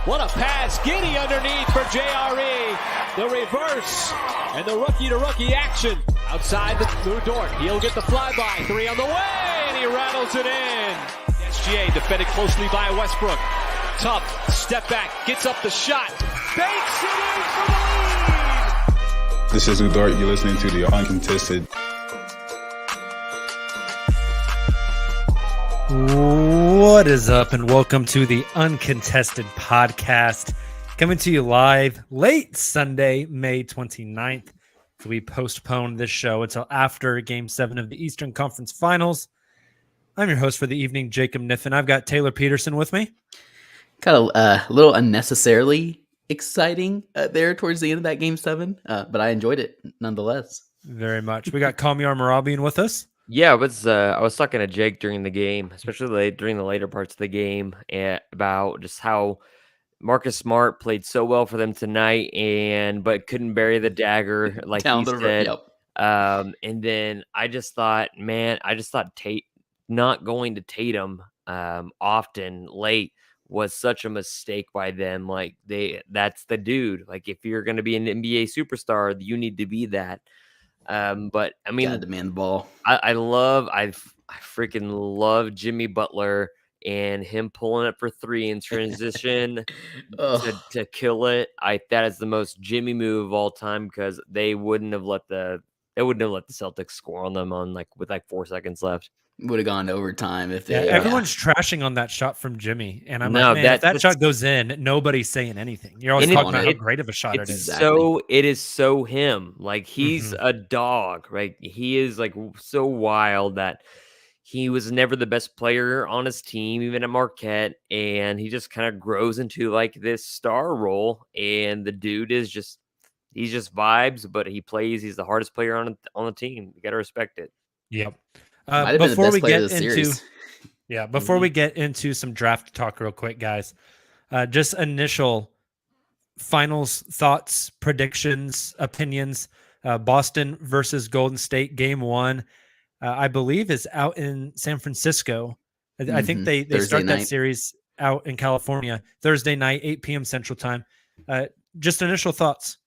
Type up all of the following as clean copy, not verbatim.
What a pass. Giddy underneath for JRE. The reverse and the rookie-to-rookie action. Outside the Dort. He'll get the flyby. 3 on the way, and he rattles it in. SGA defended closely by Westbrook. Tough. Step back. Gets up the shot. Banks it in for the lead. This is Dort. You're listening to the Uncontested. What is up, and welcome to the Uncontested podcast, coming to you live late Sunday, May 29th. So we postponed this show until after Game 7 of the Eastern Conference Finals. I'm your host for the evening, Jacob Niffen. I've got Taylor Peterson with me. Kind of a little unnecessarily exciting there towards the end of that Game 7, but I enjoyed it nonetheless. Very much. We got Kamyar Marabian with us. Yeah, I was talking to Jake during the game, especially during the later parts of the game, about just how Marcus Smart played so well for them tonight, but couldn't bury the dagger like he said. Yep. And then I just thought Tate not going to Tatum often late was such a mistake by them. Like that's the dude. Like if you're going to be an NBA superstar, you need to be that. But I mean, gotta demand the ball. I freaking love Jimmy Butler and him pulling up for 3 in transition to kill it. That is the most Jimmy move of all time, because they wouldn't have let the Celtics score on them with 4 seconds left. Would have gone to overtime if they. Everyone's trashing on that shot from Jimmy, and I'm No, like, man, if that shot goes in, nobody's saying anything. You're always talking about how great of a shot it is. Exactly. It is so him. Like he's a dog, right? He is like so wild that he was never the best player on his team, even at Marquette, and he just kind of grows into like this star role. And the dude is he's just vibes, but he plays. He's the hardest player on the team. You got to respect it. Yep. Before we get into some draft talk real quick, guys, just initial finals thoughts, predictions, opinions. Boston versus Golden State, Game 1, I believe is out in San Francisco. I think they start that series out in California Thursday night, 8 p.m. Central Time. Just initial thoughts.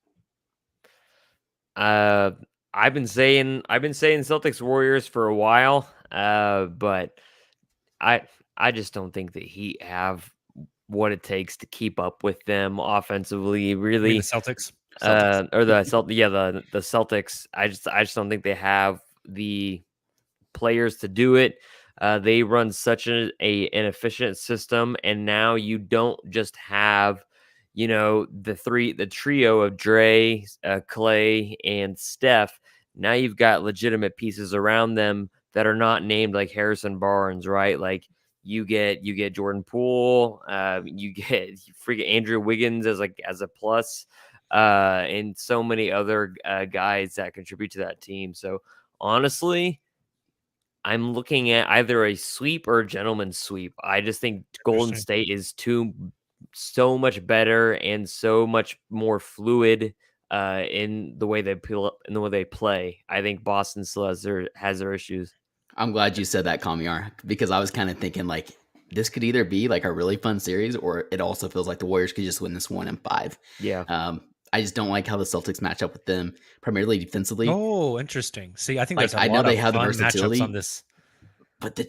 I've been saying Celtics Warriors for a while, but I just don't think that Heat have what it takes to keep up with them offensively. Really, the Celtics. The Celtics. I just don't think they have the players to do it. They run such an efficient system, and now you don't just have the trio of Dre, Clay, and Steph. Now you've got legitimate pieces around them that are not named like Harrison Barnes, right? Like you get Jordan Poole, you get freaking Andrew Wiggins as a plus, and so many other guys that contribute to that team. So honestly, I'm looking at either a sweep or a gentleman's sweep. I just think Golden State is so much better and so much more fluid in the way they play. I think Boston still has their issues. I'm glad you said that, Kamyar, because I was kind of thinking like this could either be like a really fun series, or it also feels like the Warriors could just win this 1 in 5. Yeah. I just don't like how the Celtics match up with them, primarily defensively. Oh, interesing. See, I think there's I know they have the versatility on this. But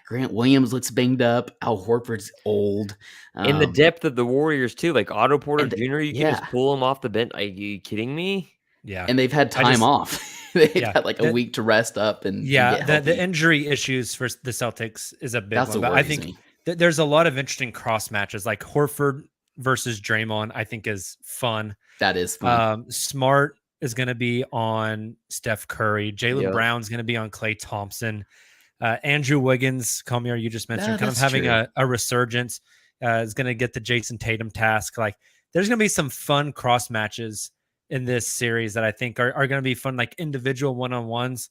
Grant Williams looks banged up. Al Horford's old. In the depth of the Warriors too, like Otto Porter Jr., you can just pull him off the bench. Are you kidding me? Yeah, and they've had time off. They've had like a week to rest up and the injury issues for the Celtics is a big one. But I think there's a lot of interesting cross matches, like Horford versus Draymond. I think is fun. That is fun. Smart is going to be on Steph Curry. Jaylen Brown's going to be on Klay Thompson. Andrew Wiggins, Kamyar, you just mentioned, kind of having a resurgence, is going to get the Jason Tatum task. Like, there's going to be some fun cross matches in this series that I think are going to be fun, like individual one-on-ones.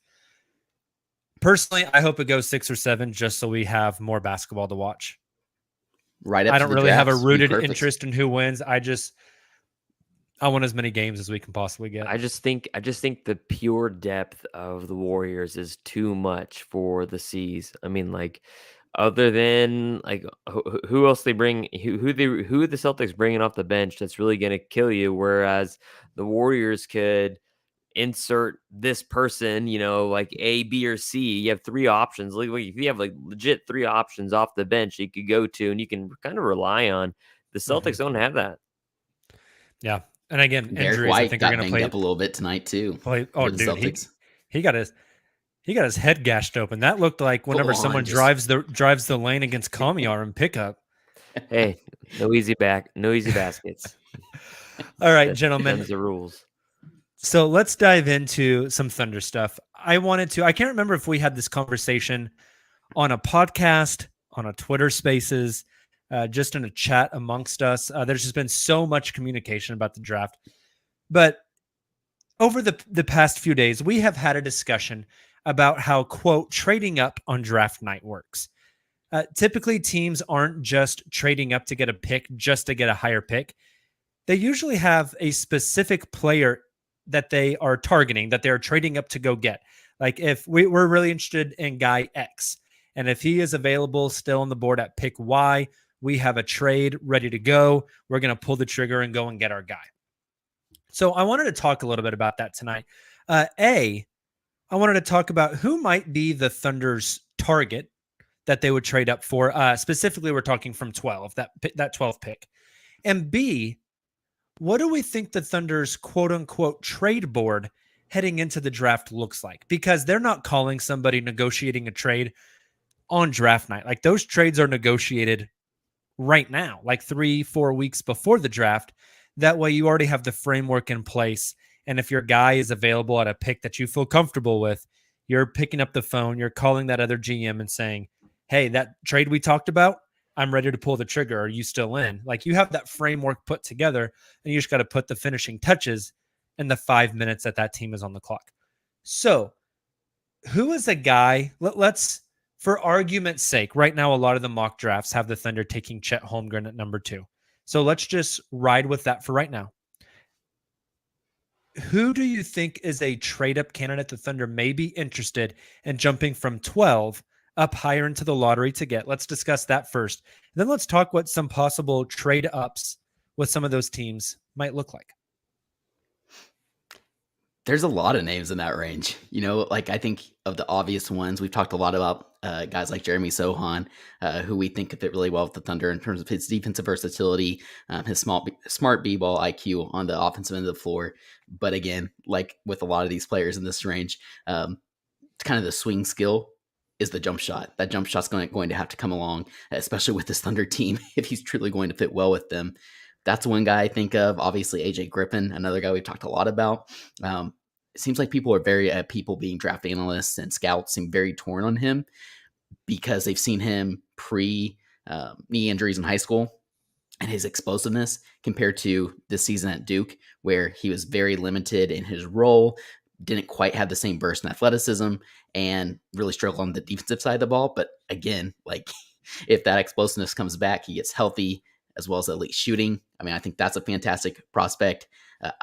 Personally, I hope it goes 6 or 7 just so we have more basketball to watch. Right. I don't really have a rooted interest in who wins. I want as many games as we can possibly get. I just think the pure depth of the Warriors is too much for the C's. I mean, like other than like who else they bring, who the Celtics bringing off the bench that's really going to kill you. Whereas the Warriors could insert this person, like A, B, or C. You have three options. Like if you have like legit three options off the bench you could go to and you can kind of rely on. The Celtics don't have that. Yeah. And again, Derek injuries, I White think got are going to banged play up a little bit tonight too. Oh, the dude, Celtics. he got his head gashed open. That looked like whenever someone drives the lane against Kamiar in pickup. Hey, no easy baskets. All right, gentlemen. That's the rules. So let's dive into some Thunder stuff. I can't remember if we had this conversation on a podcast, on a Twitter Spaces, just in a chat amongst us. There's just been so much communication about the draft. But over the past few days, we have had a discussion about how, quote, trading up on draft night works. Typically, teams aren't just trading up to get a pick just to get a higher pick. They usually have a specific player that they are targeting, that they're trading up to go get. Like if we're really interested in guy X, and if he is available still on the board at pick Y, we have a trade ready to go. We're going to pull the trigger and go and get our guy. So I wanted to talk a little bit about that tonight. I wanted to talk about who might be the Thunder's target that they would trade up for. Specifically, we're talking from 12, that 12th pick. And B, what do we think the Thunder's quote-unquote trade board heading into the draft looks like? Because they're not calling somebody negotiating a trade on draft night. Like those trades are negotiated right now, like 3-4 weeks before the draft. That way you already have the framework in place. And if your guy is available at a pick that you feel comfortable with, you're picking up the phone, you're calling that other GM and saying, hey, that trade we talked about, I'm ready to pull the trigger. Are you still in? Like you have that framework put together and you just got to put the finishing touches in the 5 minutes that team is on the clock. So who is a guy, let's, for argument's sake, right now, a lot of the mock drafts have the Thunder taking Chet Holmgren at number 2. So let's just ride with that for right now. Who do you think is a trade-up candidate the Thunder may be interested in jumping from 12 up higher into the lottery to get? Let's discuss that first. And then let's talk what some possible trade-ups with some of those teams might look like. There's a lot of names in that range. Like I think of the obvious ones, we've talked a lot about guys like Jeremy Sohan, who we think could fit really well with the Thunder in terms of his defensive versatility, his smart b-ball IQ on the offensive end of the floor. But again, like with a lot of these players in this range, kind of the swing skill is the jump shot. That jump shot's going to have to come along, especially with this Thunder team, if he's truly going to fit well with them. That's one guy I think of. Obviously, AJ Griffin, another guy we've talked a lot about. It seems like people being draft analysts and scouts seem very torn on him because they've seen him pre knee injuries in high school and his explosiveness compared to this season at Duke, where he was very limited in his role, didn't quite have the same burst and athleticism, and really struggled on the defensive side of the ball. But again, like if that explosiveness comes back, he gets healthy, as well as elite shooting. I mean, I think that's a fantastic prospect.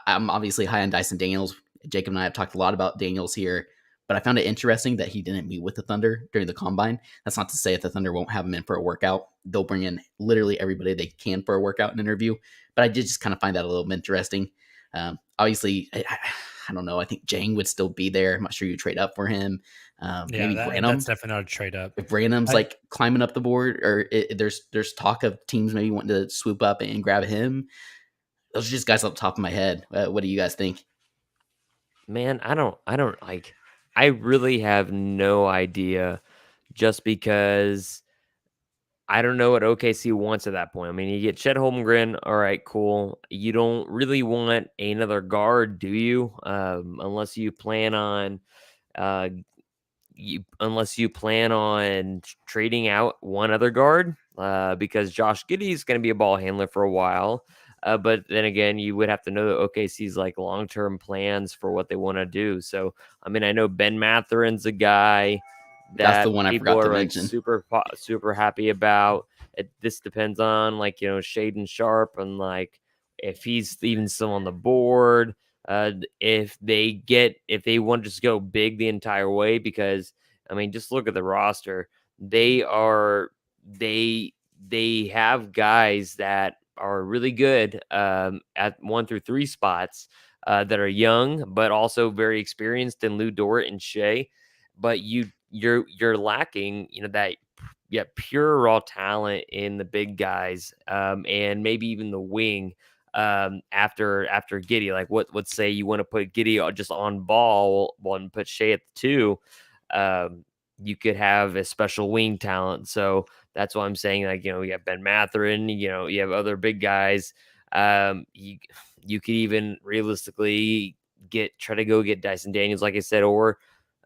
I'm obviously high on Dyson Daniels. Jacob and I have talked a lot about Daniels here, but I found it interesting that he didn't meet with the Thunder during the Combine. That's not to say that the Thunder won't have him in for a workout. They'll bring in literally everybody they can for a workout and interview, but I did just kind of find that a little bit interesting. Obviously, I don't know. I think Jang would still be there. I'm not sure you trade up for him. Maybe Branham. That's definitely not a trade up. If Branham's like climbing up the board, or there's talk of teams maybe wanting to swoop up and grab him. Those are just guys off the top of my head. What do you guys think? Man, I really have no idea, just because I don't know what OKC wants at that point. I mean, you get Chet Holmgren. All right, cool. You don't really want another guard, do you? Unless you plan on trading out one other guard, because Josh Giddey is going to be a ball handler for a while. But then again, you would have to know that OKC's like long-term plans for what they want to do. So, I mean, I know Ben Matherin's a guy that's the one I forgot to like mention. super happy about. This depends on Shaden Sharp and like if he's even still on the board. If they want to just go big the entire way, because I mean, just look at the roster. they have guys that are really good at 1 through 3 spots that are young, but also very experienced in Lou Dort and Shea. But you're lacking, that pure raw talent in the big guys, and maybe even the wing. After Giddy, like let's say you want to put Giddy just on ball, and put Shea at the 2. You could have a special wing talent. So that's why I'm saying, like, you have Ben Mathurin, you have other big guys. You could even realistically try to go get Dyson Daniels, like I said, or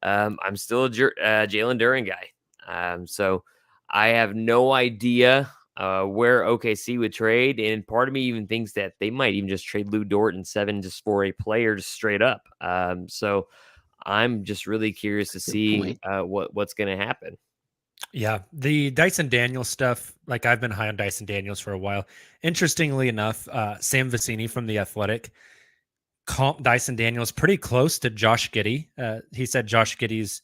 I'm still a Jalen Duren guy. So I have no idea where OKC would trade. And part of me even thinks that they might even just trade Lou Dort in 7 just for a player just straight up. So I'm just really curious to see what's going to happen. Yeah, the Dyson Daniels stuff, like I've been high on Dyson Daniels for a while. Interestingly enough, Sam Vecini from The Athletic comped Dyson Daniels pretty close to Josh Giddey. He said Josh Giddey's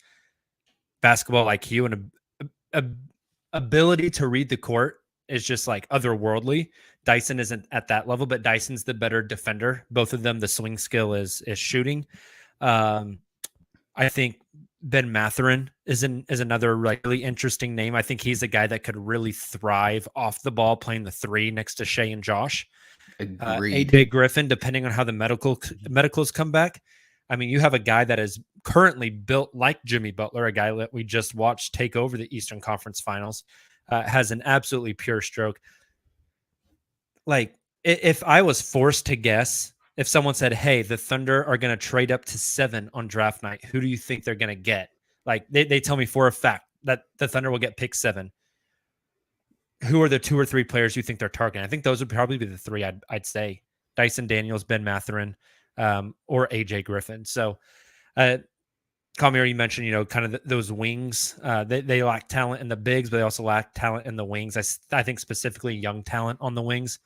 basketball IQ and ability to read the court is just like otherworldly. Dyson isn't at that level, but Dyson's the better defender. Both of them, the swing skill is shooting. I think Ben Mathurin is another really interesting name. I think he's a guy that could really thrive off the ball playing the 3 next to Shea and Josh. AJ Griffin, depending on how the medicals come back. I mean, you have a guy that is currently built like Jimmy Butler, a guy that we just watched take over the Eastern Conference Finals, has an absolutely pure stroke. Like, if I was forced to guess, if someone said, hey, the Thunder are going to trade up to 7 on draft night, who do you think they're going to get? Like, they tell me for a fact that the Thunder will get pick 7. Who are the 2 or 3 players you think they're targeting? I think those would probably be the 3 I'd say. Dyson Daniels, Ben Mathurin, or AJ Griffin. So, Kamir, you mentioned, kind of those wings. They lack talent in the bigs, but they also lack talent in the wings. I think specifically young talent on the wings.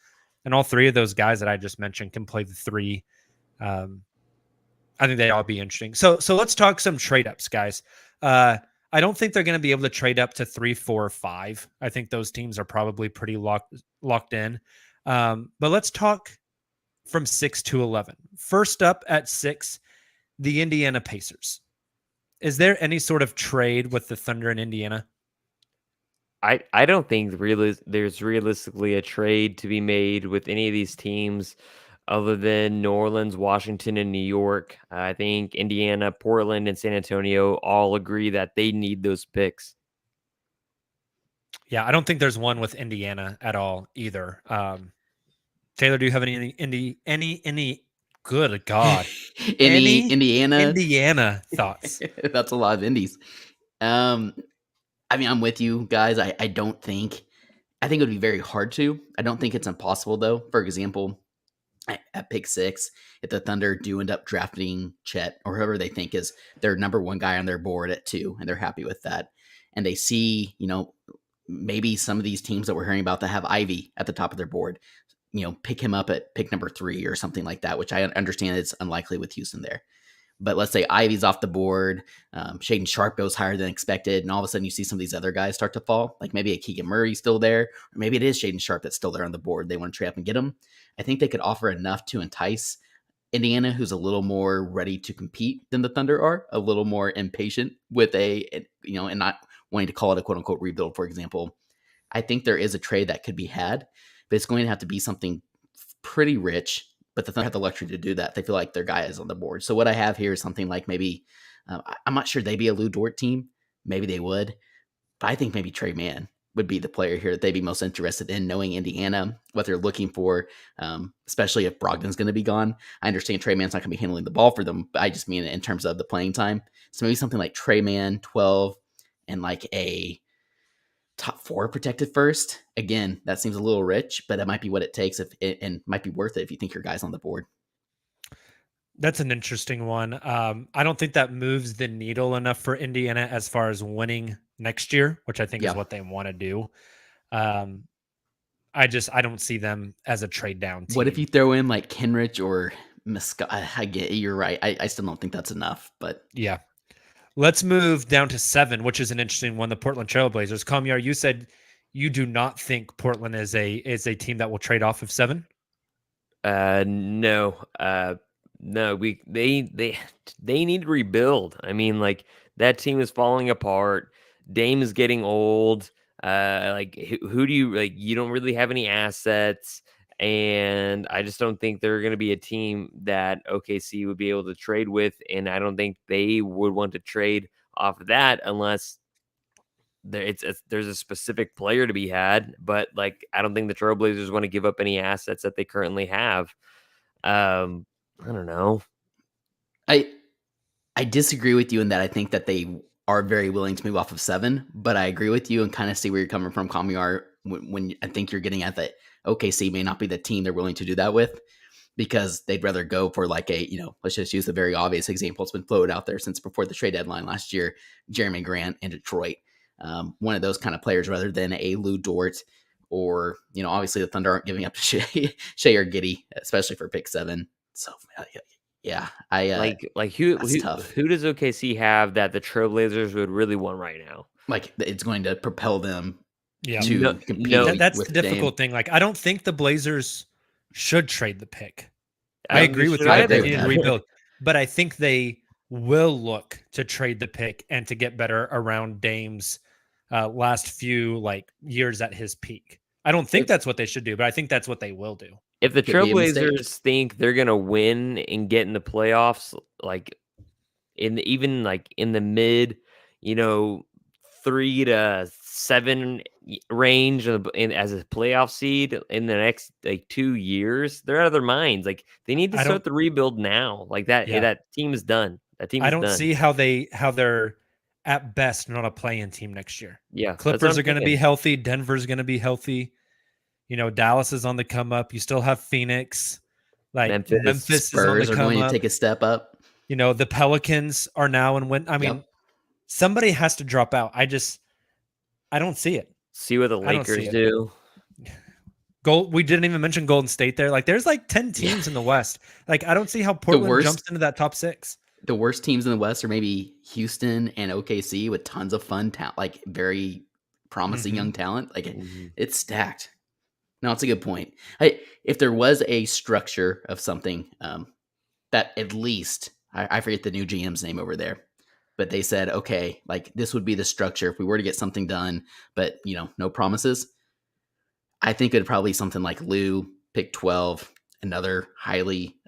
And all 3 of those guys that I just mentioned can play the 3. I think they all be interesting. So let's talk some trade ups, guys. I don't think they're going to be able to trade up to 3, 4, 5. I think those teams are probably pretty locked in. But let's talk from 6 to 11. First up at 6, the Indiana Pacers. Is there any sort of trade with the Thunder in Indiana? I don't think there's realistically a trade to be made with any of these teams other than New Orleans, Washington, and New York. I think Indiana, Portland, and San Antonio all agree that they need those picks. Yeah, I don't think there's one with Indiana at all either. Taylor, do you have any good God, any Indiana thoughts? That's a lot of Indies. I mean, I'm with you guys. I think it would be very hard to. I don't think it's impossible though. For example, at pick 6, if the Thunder do end up drafting Chet or whoever they think is their number 1 guy on their board at 2, and they're happy with that, and they see, maybe some of these teams that we're hearing about that have Ivy at the top of their board, pick him up at pick number 3 or something like that, which I understand it's unlikely with Houston there. But let's say Ivy's off the board, Shaedon Sharpe goes higher than expected, and all of a sudden you see some of these other guys start to fall. Like maybe a Keegan Murray's still there, or maybe it is Shaedon Sharpe that's still there on the board. They want to trade up and get him. I think they could offer enough to entice Indiana, who's a little more ready to compete than the Thunder are, a little more impatient with and not wanting to call it a quote unquote rebuild, for example. I think there is a trade that could be had, but it's going to have to be something pretty rich. But the Thunder have the luxury to do that. They feel like their guy is on the board. So what I have here is something like maybe, I'm not sure they'd be a Lou Dort team. Maybe they would. But I think maybe Trey Mann would be the player here that they'd be most interested in, knowing Indiana, what they're looking for, especially if Brogdon's going to be gone. I understand Trey Mann's not going to be handling the ball for them, but I just mean in terms of the playing time. So maybe something like Trey Mann, 12, and like a top 4 protected first. Again, that seems a little rich, but that might be what it takes and might be worth it if you think your guy's on the board. That's an interesting one. I don't think that moves the needle enough for Indiana as far as winning next year, which I think is what they want to do. I don't see them as a trade down team. What if you throw in like Kenrich or Muscat? I get it, you're right. I still don't think that's enough, but yeah. Let's move down to 7, which is an interesting one. The Portland Trailblazers. Kamiar, you said you do not think Portland is a team that will trade off of 7. No. No. They need to rebuild. I mean, like that team is falling apart. Dame is getting old. Like who do you like? You don't really have any assets. And I just don't think they're going to be a team that OKC would be able to trade with. And I don't think they would want to trade off of that unless there's a specific player to be had. But like, I don't think the Trailblazers want to give up any assets that they currently have. I don't know. I disagree with you in that I think that they are very willing to move off of 7, but I agree with you and kind of see where you're coming from, Kamiar, when I think you're getting at that OKC may not be the team they're willing to do that with because they'd rather go for like let's just use the very obvious example. It's been floated out there since before the trade deadline last year, Jeremy Grant in Detroit. One of those kind of players rather than a Lou Dort or, obviously the Thunder aren't giving up to Shea or Giddey, especially for pick 7. So yeah, who does OKC have that the Trailblazers would really want right now? Like it's going to propel them to compete. That's the difficult thing. Like I don't think the Blazers should trade the pick. I agree with you. I agree with rebuild, but I think they will look to trade the pick and to get better around Dame's last few years at his peak. I don't think that's what they should do, but I think that's what they will do. If the Trailblazers think they're gonna win and get in the playoffs, in the mid, 3 to 7 range as a playoff seed in the next 2 years, they're out of their minds. Like they need to start the rebuild now. Like that, that team is done. That team. I don't see how they're at best not a play-in team next year. Yeah, Clippers are going to be healthy. Denver's going to be healthy. Dallas is on the come up. You still have Phoenix. Memphis Spurs is on the are come going up. to take a step up. The Pelicans are now and when. I mean, somebody has to drop out. I don't see it. See what the Lakers do. We didn't even mention Golden State there. There's 10 teams in the West. I don't see how Portland jumps into that top 6. The worst teams in the West are maybe Houston and OKC with tons of fun talent, very promising young talent. It's stacked. No, it's a good point. If there was a structure of something that at least I forget the new GM's name over there, but they said, okay, this would be the structure if we were to get something done, but no promises. I think it'd probably be something like Lou, pick 12, another highly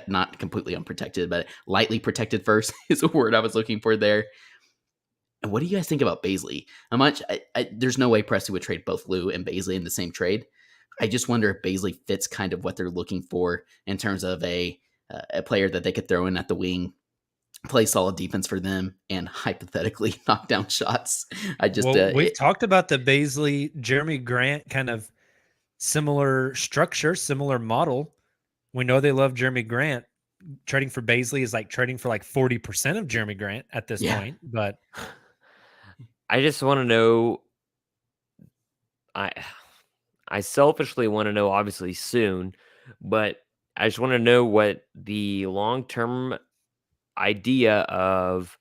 not completely unprotected, but lightly protected first is a word I was looking for there. And what do you guys think about Bazley? How much? There's no way Presti would trade both Lou and Bazley in the same trade. I just wonder if Bazley fits kind of what they're looking for in terms of a player that they could throw in at the wing, play solid defense for them, and hypothetically knock down shots. We've talked about the Bazley, Jeremy Grant kind of similar structure, similar model. We know they love Jeremy Grant. Trading for Bazley is trading for 40% of Jeremy Grant at this point. But I just want to know. I selfishly want to know, obviously soon, but I just want to know what the long-term idea of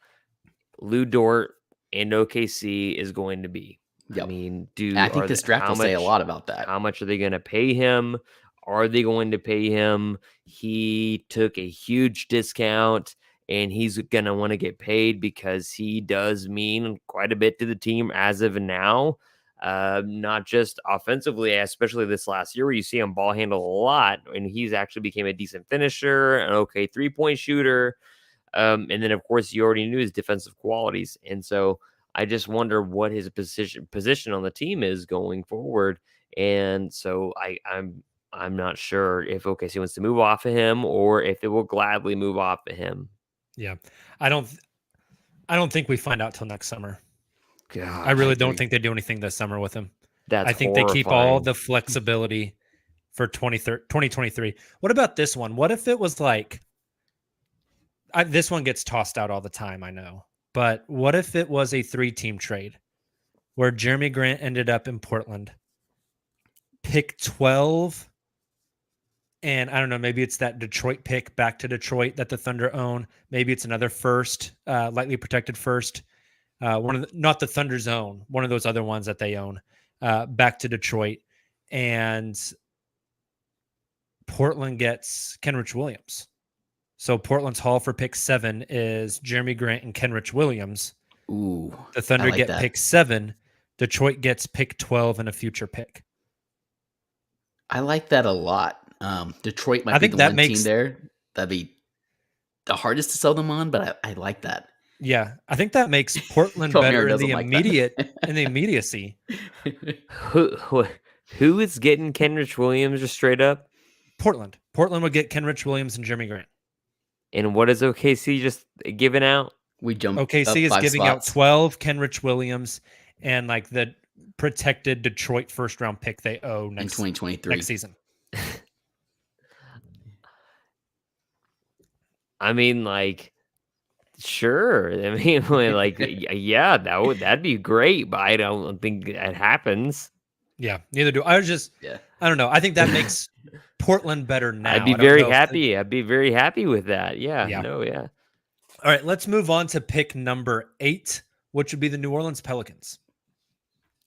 Lou Dort and OKC is going to be. Yep. I mean, I think this draft will say a lot about that. How much are they going to pay him? Are they going to pay him? He took a huge discount and he's going to want to get paid because he does mean quite a bit to the team as of now. Not just offensively, especially this last year where you see him ball handle a lot and he's actually became a decent finisher, an okay 3-point shooter. And then of course you already knew his defensive qualities. And so I just wonder what his position on the team is going forward. And so I'm not sure if OKC wants to move off of him or if it will gladly move off of him. Yeah. I don't think we find out till next summer. God, I really don't think they do anything this summer with him. I think they keep all the flexibility for 2023. What about this one? What if it was this one gets tossed out all the time, I know. But what if it was a 3-team trade where Jeremy Grant ended up in Portland? Pick 12 And I don't know, maybe it's that Detroit pick back to Detroit that the Thunder own. Maybe it's another first, lightly protected first. Not the Thunder's own, one of those other ones that they own, back to Detroit. And Portland gets Kenrich Williams. So Portland's haul for pick 7 is Jeremy Grant and Kenrich Williams. Ooh, the Thunder like get that. pick 7. Detroit gets pick 12 and a future pick. I like that a lot. Detroit might I be think the that one makes team there that'd be the hardest to sell them on, but I like that. Yeah, I think that makes Portland Palmieri better in doesn't the like that. immediacy. Who is getting Kenrich Williams just straight up? Portland would get Kenrich Williams and Jeremy Grant. And what is OKC just giving out? We jump. OKC is up 5 giving spots. out 12 Kenrich Williams and like the protected Detroit first round pick they owe in next 2023 next season. I mean, like, sure. I mean, like, yeah, that'd be great, but I don't think it happens. Yeah, neither do I. I don't know. I think that makes Portland better now. I'd be very happy. I'd be very happy with that. Yeah. No, yeah. All right, let's move on to pick number 8, which would be the New Orleans Pelicans.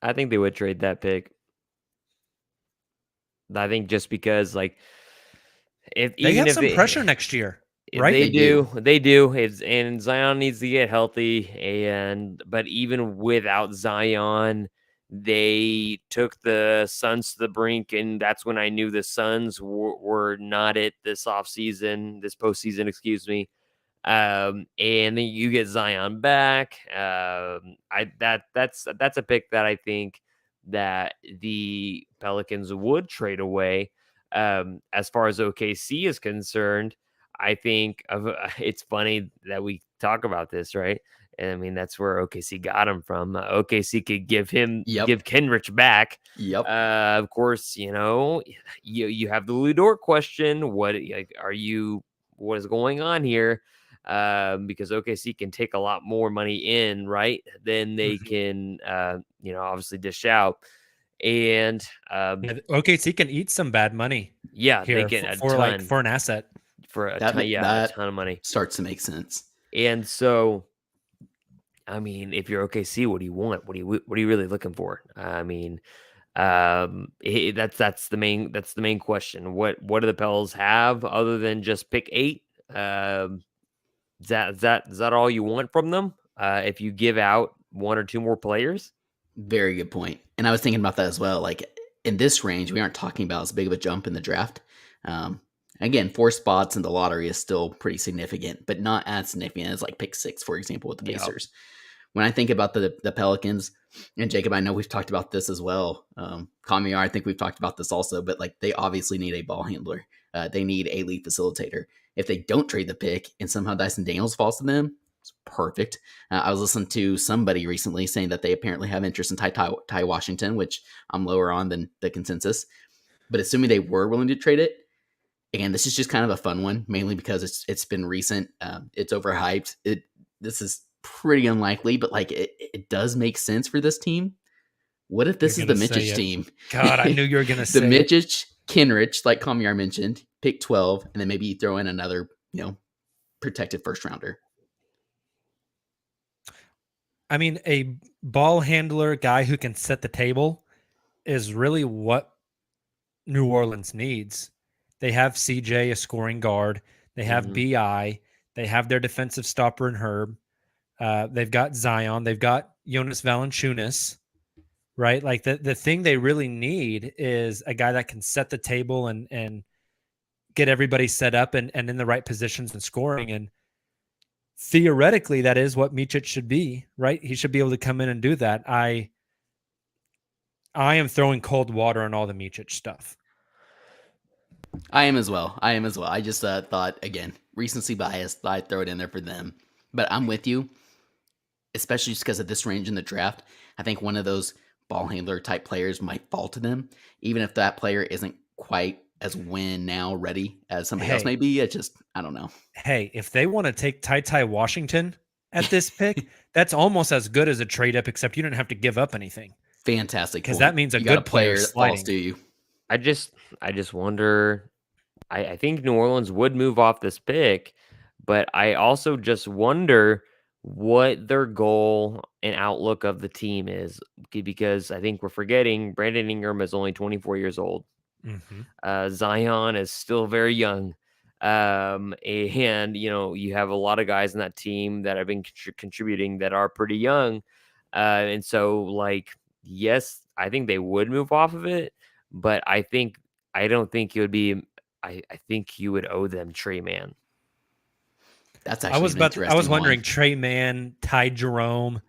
I think they would trade that pick. I think just because, like, if they have some pressure next year, right? They do. And Zion needs to get healthy. But even without Zion, they took the Suns to the brink, and that's when I knew the Suns were not it this postseason, excuse me. And then you get Zion back. That's a pick that I think that the Pelicans would trade away. As far as OKC is concerned, I think it's funny that we talk about this, right? And I mean, that's where OKC got him from. OKC could give Kenrich back. Yep. Of course, you have the Lou Dort question. What is going on here? Because OKC can take a lot more money in, right? Then they can, obviously dish out. And OKC can eat some bad money. Yeah, here they can for an asset for a ton of money. Starts to make sense. And so, I mean, if you're OKC, what do you want? What are you really looking for? I mean, that's the main question. What do the Pels have other than just pick 8? Is that all you want from them? If you give out 1 or 2 more players? Very good point. And I was thinking about that as well. Like in this range, we aren't talking about as big of a jump in the draft. Again, 4 spots in the lottery is still pretty significant, but not as significant as like pick 6, for example, with the Pacers. Yep. When I think about the Pelicans, and Jacob, I know we've talked about this as well. Kamiar, I think we've talked about this also, but like they obviously need a ball handler. They need a lead facilitator. If they don't trade the pick and somehow Dyson Daniels falls to them, it's perfect. I was listening to somebody recently saying that they apparently have interest in Ty Washington, which I'm lower on than the consensus. But assuming they were willing to trade it, again, this is just kind of a fun one, mainly because it's been recent. It's overhyped. This is pretty unlikely, but like it does make sense for this team. What if this is the Mitchich team? God, I knew you were going to say the Mitchich, Kenrich, like Kamiar mentioned, pick 12, and then maybe throw in another, protected first rounder. I mean, a ball handler guy who can set the table is really what New Orleans needs. They have CJ, a scoring guard. They have BI. They have their defensive stopper in Herb. They've got Zion. They've got Jonas Valanciunas, right? Like the thing they really need is a guy that can set the table and get everybody set up and in the right positions and scoring. And theoretically, that is what Mitchich should be, right? He should be able to come in and do that. I am throwing cold water on all the Mitchich stuff. I am as well. I just thought, again, recency bias, I'd throw it in there for them. But I'm with you, especially just because of this range in the draft. I think one of those ball handler type players might fall to them, even if that player isn't quite as now ready as somebody else may be. I don't know. Hey, if they want to take Ty Washington at this pick, that's almost as good as a trade up, except you don't have to give up anything. Fantastic. Because that means a good player that falls to you. I just wonder I think New Orleans would move off this pick, but I also just wonder what their goal and outlook of the team is, because I think we're forgetting Brandon Ingram is only 24 years old. Mm-hmm. Zion is still very young. And you have a lot of guys in that team that have been contributing that are pretty young. And so, like, yes, I think they would move off of it, but I don't think it would be. I think you would owe them Trey Man. That's actually an interesting I was wondering one. Trey Man, Ty Jerome,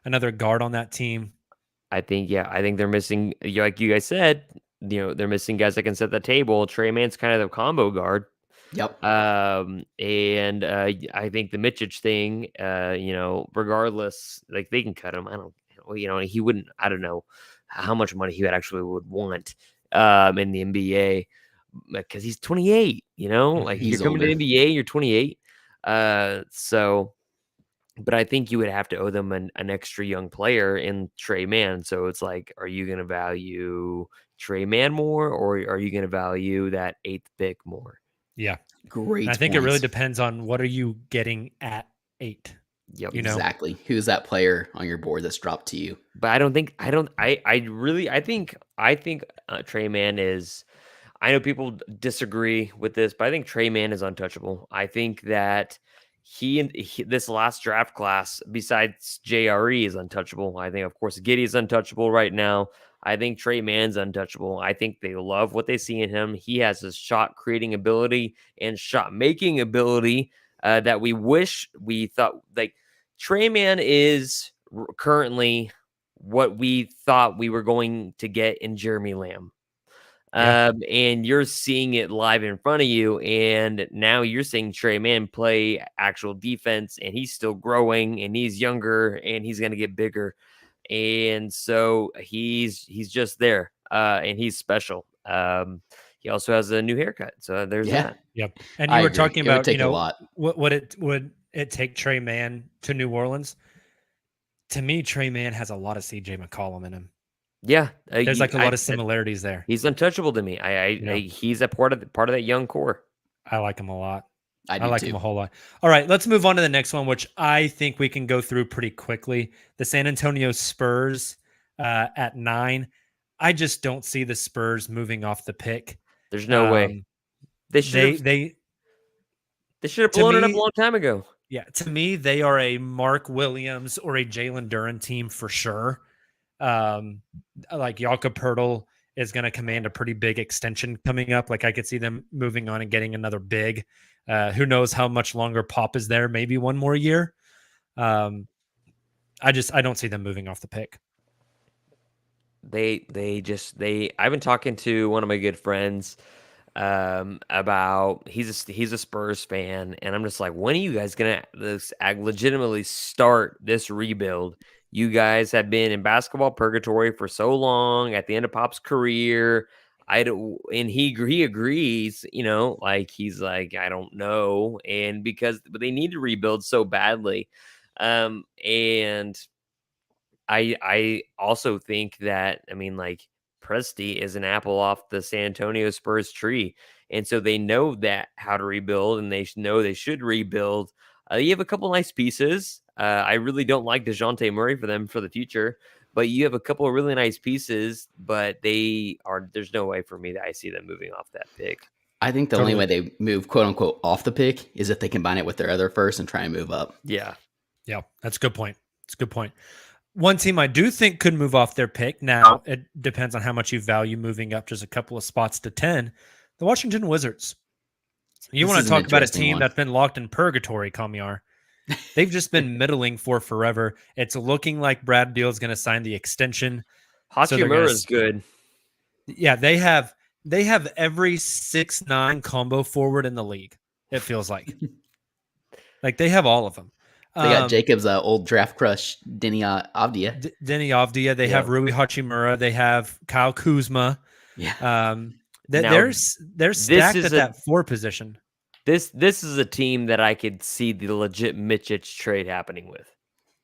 another guard on that team. I think they're missing, like you guys said, they're missing guys that can set the table. Trey Man's kind of the combo guard. Yep. And I think the Mitchich thing, regardless, like they can cut him. He wouldn't. I don't know how much money he would want in the NBA because he's 28. Like He's you're coming to older. the NBA, you're 28. But I think you would have to owe them an extra young player in Trey Man. So it's like, are you going to value Trey Man more, or are you going to value that 8th pick more? Yeah. Great. I think it really depends on what are you getting at 8. Yep. Exactly. Who's that player on your board that's dropped to you? But I think Trey Man is. I know people disagree with this, but I think Trey Man is untouchable. I think that he this last draft class, besides JRE, is untouchable. I think, of course, Giddey is untouchable right now. I think Trey Man's untouchable. I think they love what they see in him. He has his shot creating ability and shot making ability that we wish we thought. Like Trey Man is currently what we thought we were going to get in Jeremy Lamb. And you're seeing it live in front of you, and now you're seeing Trey Man play actual defense, and he's still growing, and he's younger, and he's going to get bigger, and so he's just there, and he's special. He also has a new haircut, so there's that. Yep. And you were agree. talking It would about take a lot. what would it take Trey Man to New Orleans? To me, Trey Man has a lot of CJ McCollum in him. Yeah, there's like a lot of similarities there. He's untouchable to me. He's a part of that young core. I like him a lot. I like him a whole lot. All right, let's move on to the next one, which I think we can go through pretty quickly. The San Antonio Spurs at 9. I just don't see the Spurs moving off the pick. There's no way. They should have blown it up a long time ago. Yeah, to me, they are a Mark Williams or a Jalen Duren team for sure. Like Jakob Poeltl is going to command a pretty big extension coming up. Like I could see them moving on and getting another big. Who knows how much longer Pop is there? Maybe one more year. I don't see them moving off the pick. I've been talking to one of my good friends about he's a Spurs fan, and I'm just like, when are you guys gonna legitimately start this rebuild? You guys have been in basketball purgatory for so long at the end of Pop's career. And he agrees, like he's like, I don't know. And but they need to rebuild so badly. And I also think that, like Presti is an apple off the San Antonio Spurs tree. And so they know that how to rebuild, and they know they should rebuild. You have a couple nice pieces. I really don't like DeJounte Murray for them for the future, but you have a couple of really nice pieces, but there's no way for me that I see them moving off that pick. I think the only way they move, quote unquote, off the pick is if they combine it with their other first and try and move up. Yeah. Yeah. That's a good point. It's a good point. One team I do think could move off their pick. Now, it depends on how much you value moving up just a couple of spots to 10. The Washington Wizards. You want to talk about a team that's been locked in purgatory, Kamiar. They've just been middling for forever. It's looking like Brad Beal is going to sign the extension. Hachimura is good. Yeah, they have every 6'9" combo forward in the league, it feels like. Like they have all of them. They got Jacob's old draft crush, Denny Avdia. They have Rui Hachimura. They have Kyle Kuzma. Yeah. They're stacked at that 4 position. This is a team that I could see the legit Mitchich trade happening with.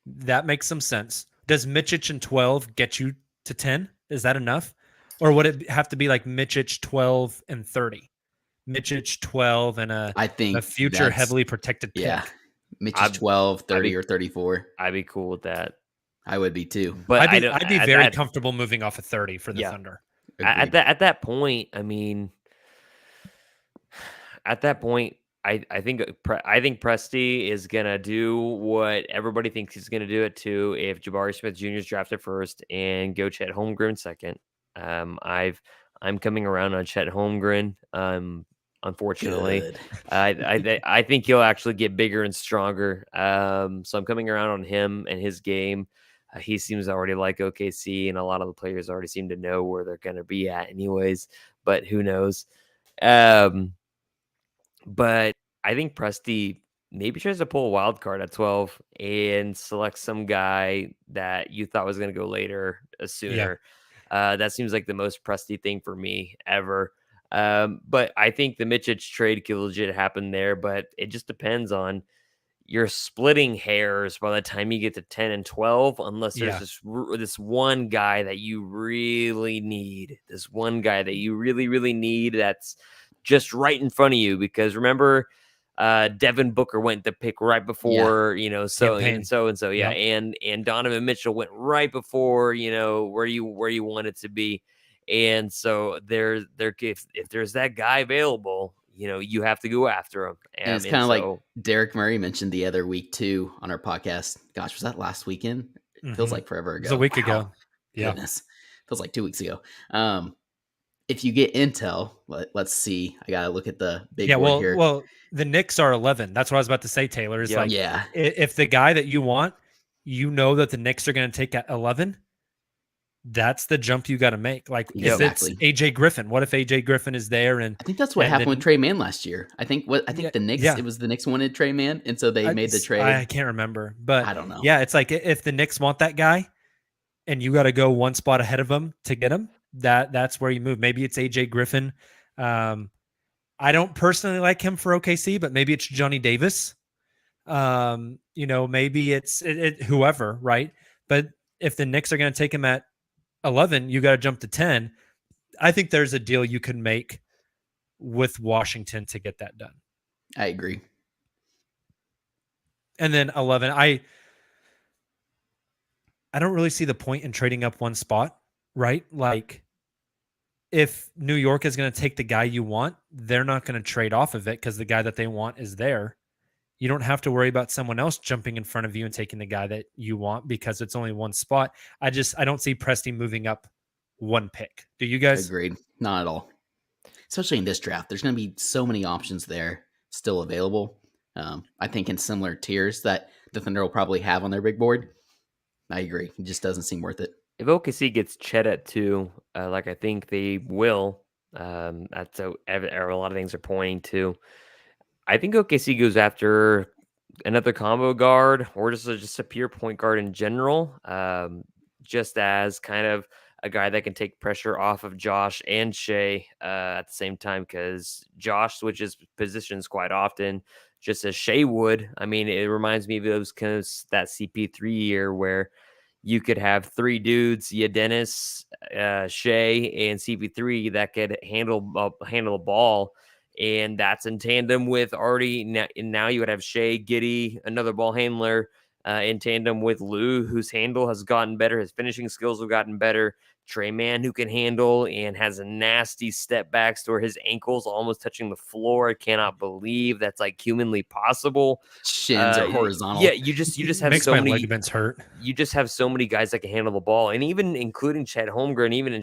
That makes some sense. Does Mitchich and 12 get you to 10? Is that enough? Or would it have to be like Mitchich 12 and 30? Mitchich 12 and I think a future heavily protected pick. Yeah. Mitch's 12, 30, or 34. I'd be cool with that. I would be too. But I'd be very comfortable moving off a 30 for the Thunder. At that point, I mean, at that point, I think Presti is gonna do what everybody thinks he's gonna do it too. If Jabari Smith Jr. is drafted first and go Chet Holmgren second, I'm coming around on Chet Holmgren. Unfortunately, I think he'll actually get bigger and stronger. So I'm coming around on him and his game. He seems already like OKC, and a lot of the players already seem to know where they're going to be at, anyways. But who knows? But I think Presti maybe tries to pull a wild card at 12 and select some guy that you thought was going to go later, sooner. Yeah. That seems like the most Presti thing for me ever. But I think the Mitchich trade could legit happen there, but it just depends on you're splitting hairs by the time you get to 10 and 12, unless there's this one guy that you really need, really need that's just right in front of you. Because remember, Devin Booker went to pick right before, so. Yeah. And Donovan Mitchell went right before, where you want it to be. And so if there's that guy available, you have to go after him. And it's kind of like Derek Murray mentioned the other week too on our podcast. Gosh, was that last weekend? It feels like forever ago. It was a week ago. Yeah. Goodness. Feels like 2 weeks ago. If you get intel, let's see. I got to look at the big board here. Well, the Knicks are 11. That's what I was about to say, Taylor. Is if the guy that you want, that the Knicks are going to take at 11, that's the jump you got to make. Like if it's AJ Griffin, what if AJ Griffin is there? And I think that's what happened with Trey Mann last year. I think the Knicks, it was the Knicks wanted Trey Mann, and so they made the trade. I can't remember, but I don't know. Yeah, it's like if the Knicks want that guy, and you got to go one spot ahead of him to get him, that's where you move. Maybe it's AJ Griffin. I don't personally like him for OKC, but maybe it's Johnny Davis. Maybe it's whoever, right? But if the Knicks are going to take him at 11, you got to jump to 10. I think there's a deal you can make with Washington to get that done. I agree. And then 11, I don't really see the point in trading up one spot, right? Like if New York is going to take the guy you want, they're not going to trade off of it because the guy that they want is there. You don't have to worry about someone else jumping in front of you and taking the guy that you want because it's only one spot. I don't see Presti moving up one pick. Do you guys? Agreed. Not at all. Especially in this draft. There's going to be so many options there still available. I think in similar tiers that the Thunder will probably have on their big board. I agree. It just doesn't seem worth it. If OKC gets Chet at 2, like I think they will, that's a lot of things are pointing to. I think OKC goes after another combo guard or just a pure point guard in general, just as kind of a guy that can take pressure off of Josh and Shea at the same time, because Josh switches positions quite often, just as Shea would. I mean, it reminds me of those kind of that CP3 year where you could have 3 dudes, Dennis, Shea, and CP3 that could handle the ball. And that's in tandem with already now you would have Shea, Giddey, another ball handler, in tandem with Lou, whose handle has gotten better. His finishing skills have gotten better. Trey Mann, who can handle and has a nasty step backs to where his ankles almost touching the floor. I cannot believe that's like humanly possible. Shins are horizontal. Yeah, you just have makes so my many ligaments hurt. You just have so many guys that can handle the ball, and even including Chet Holmgren, even in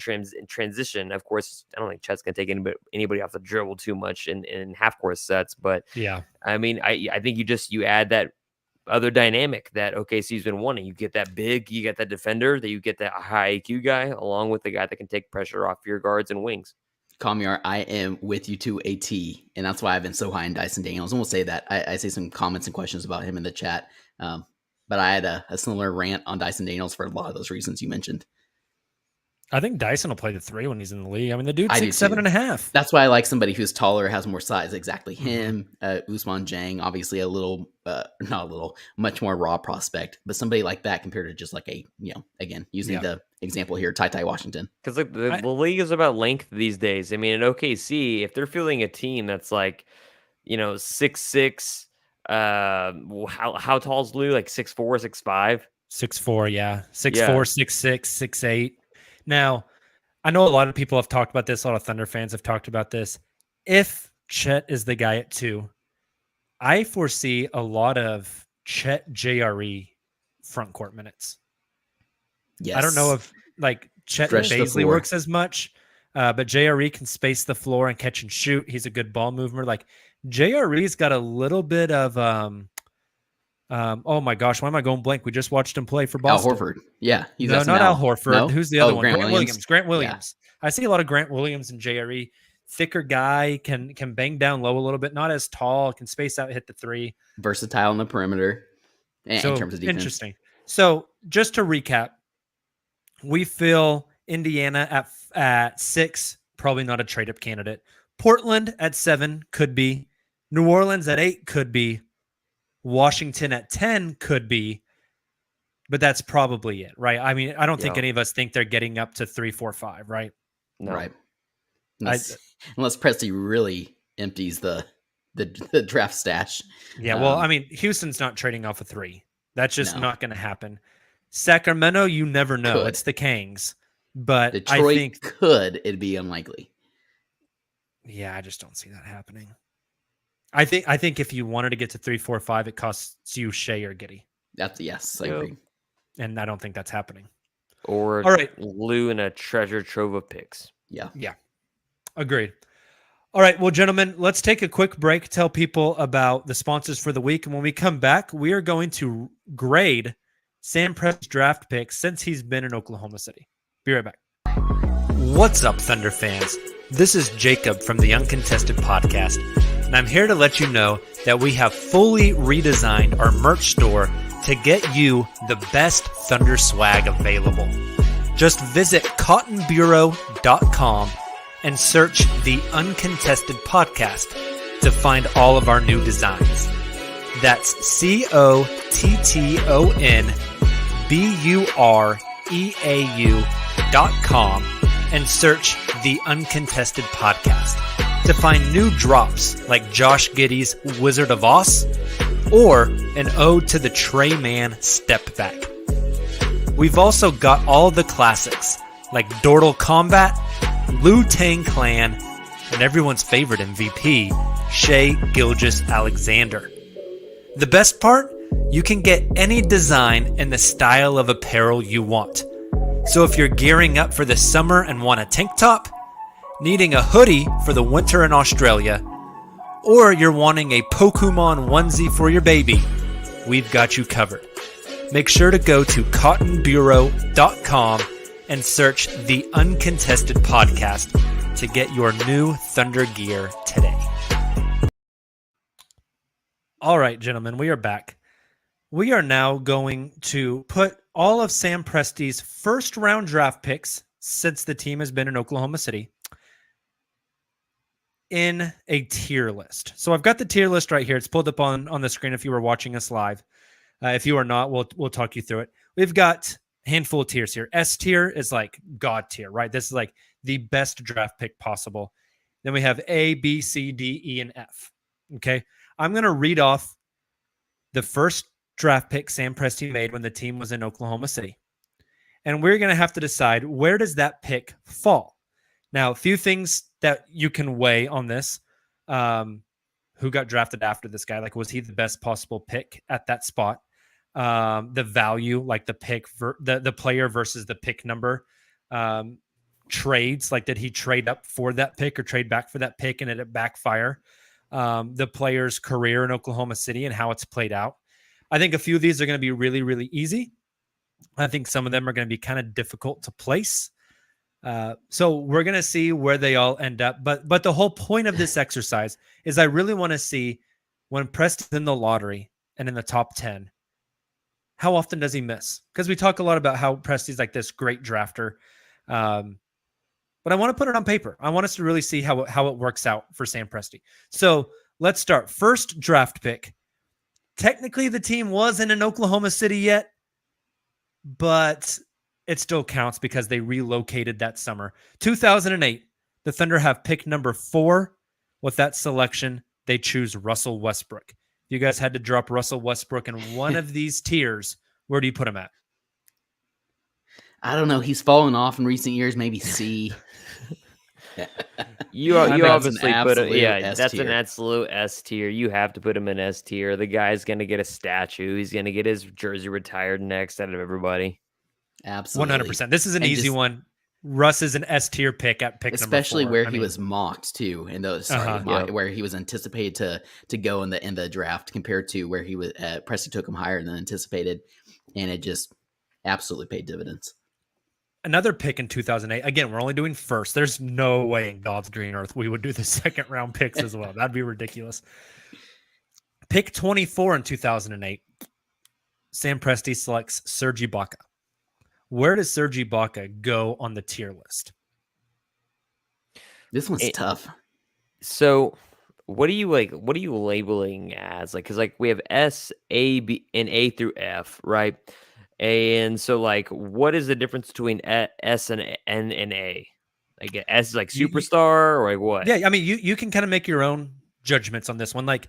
transition. Of course, I don't think Chet's gonna take anybody off the dribble too much in half court sets, but yeah, I mean, I think you add that other dynamic that OKC's been wanting. You get that big, you get that defender, that you get that high IQ guy, along with the guy that can take pressure off your guards and wings. Kamiar, I am with you to a T, and that's why I've been so high in Dyson Daniels. And we'll say that. I see some comments and questions about him in the chat, but I had a similar rant on Dyson Daniels for a lot of those reasons you mentioned. I think Dyson will play the 3 when he's in the league. I mean, the dude's I do 6'7" too. and a half. That's why I like somebody who's taller, has more size. Exactly him. Usman Jang, obviously a little, not a little, much more raw prospect, but somebody like that compared to just like a, again, using the example here, Ty Washington. Because like the league is about length these days. I mean, in OKC, if they're fielding a team that's like, 6'6", how tall is Lou? Like 6'4", 6'5"? 6'4", yeah. 6'4", 6'6", 6'8". Now, I know a lot of people have talked about this. A lot of Thunder fans have talked about this. If Chet is the guy at 2, I foresee a lot of Chet JRE front court minutes. Yes. I don't know if like Chet Bazley works as much, but JRE can space the floor and catch and shoot. He's a good ball mover. Like JRE's got a little bit of oh my gosh, why am I going blank? We just watched him play for Boston. Al Horford. Yeah. He's not Al Horford. No? Who's the other one? Grant Williams. Grant Williams. Yeah. I see a lot of Grant Williams and JRE. Thicker guy, can bang down low a little bit, not as tall, can space out, hit the 3. Versatile on the perimeter in terms of defense. Interesting. So just to recap, we feel Indiana at 6, probably not a trade-up candidate. Portland at 7, could be. New Orleans at 8, could be. Washington at 10, could be. But that's probably it, right? I mean, I don't think any of us think they're getting up to 3, 4, 5, right? No. Right. Unless Presti really empties the draft stash. Yeah, well, I mean, Houston's not trading off a 3. That's just not going to happen. Sacramento, you never know. It's the Kangs. But Detroit I think it'd be unlikely. Yeah, I just don't see that happening. I think if you wanted to get to 3, 4, 5, it costs you Shea or Giddey. Yes, I agree. And I don't think that's happening. Or all right, Lou in a treasure trove of picks. Yeah. Agreed. All right, well, gentlemen, let's take a quick break, tell people about the sponsors for the week. And when we come back, we are going to grade Sam Presti's draft picks since he's been in Oklahoma City. Be right back. What's up, Thunder fans? This is Jacob from the Uncontested podcast, and I'm here to let you know that we have fully redesigned our merch store to get you the best Thunder swag available. Just visit cottonbureau.com and search the Uncontested podcast to find all of our new designs. That's cottonbureau.com and search the Uncontested podcast to find new drops like Josh Giddey's Wizard of Oz or an ode to the Trey Man Step Back. We've also got all the classics like Dortal Combat, Lu Tang Clan, and everyone's favorite MVP, Shai Gilgeous-Alexander. The best part? You can get any design and the style of apparel you want. So if you're gearing up for the summer and want a tank top, needing a hoodie for the winter in Australia, or you're wanting a Pokemon onesie for your baby, we've got you covered. Make sure to go to cottonbureau.com and search the Uncontested podcast to get your new Thunder gear today. All right, gentlemen, we are back. We are now going to put all of Sam Presti's first round draft picks since the team has been in Oklahoma City in a tier list. So I've got the tier list right here. It's pulled up on the screen if you were watching us live. If you are not, we'll talk you through it. We've got handful of tiers here. S tier is like God tier, right? This is like the best draft pick possible. Then we have A, B, C, D, E, and F. Okay. I'm going to read off the first draft pick Sam Presti made when the team was in Oklahoma City. And we're going to have to decide, where does that pick fall? Now, a few things that you can weigh on this. Who got drafted after this guy? Like, was he the best possible pick at that spot? The value, like the pick, the player versus the pick number. Trades, like did he trade up for that pick or trade back for that pick and did it backfire? The player's career in Oklahoma City and how it's played out. I think a few of these are going to be really, really easy. I think some of them are going to be kind of difficult to place. So we're going to see where they all end up. But the whole point of this exercise is I really want to see when Preston's in the lottery and in the top 10, how often does he miss? Because we talk a lot about how Presti's like this great drafter. But I want to put it on paper. I want us to really see how it works out for Sam Presti. So let's start. First draft pick. Technically, the team wasn't in Oklahoma City yet, but it still counts because they relocated that summer. 2008, the Thunder have pick number 4. With that selection, they choose Russell Westbrook. If you guys had to drop Russell Westbrook in one of these tiers, where do you put him at? I don't know. He's fallen off in recent years. Maybe C. You obviously put it. Yeah, S that's tier. an absolute S tier. You have to put him in S tier. The guy's gonna get a statue. He's gonna get his jersey retired next out of everybody. Absolutely, 100%. This is an easy one. Russ is an S tier pick at pick especially number 4. where he was mocked too, and those where he was anticipated to go in the draft compared to where he was. Presti took him higher than anticipated, and it just absolutely paid dividends. Another pick in 2008. Again, we're only doing first. There's no way in God's green earth we would do the second round picks as well. That'd be ridiculous. Pick 24 in 2008. Sam Presti selects Serge Ibaka. Where does Serge Ibaka go on the tier list? This one's tough. So, what are you labeling as? Like, because we have S, A, B, and A through F, right? And so, what is the difference between S and A? Like, S is like superstar, or like what? Yeah, I mean, you can kind of make your own judgments on this one. Like,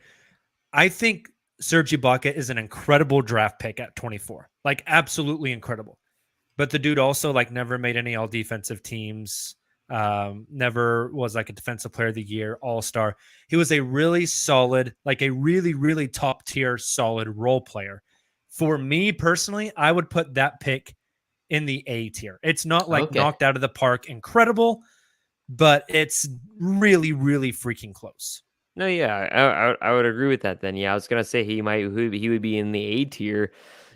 I think Serge Ibaka is an incredible draft pick at 24. Like, absolutely incredible. But the dude also never made any all defensive teams. Never was a defensive player of the year, all-star. He was a really solid, a really, really top tier solid role player. For me personally, I would put that pick in the A tier. It's not knocked out of the park incredible, but it's really, really freaking close. No, yeah, I would agree with that then. Yeah, I was going to say he would be in the A tier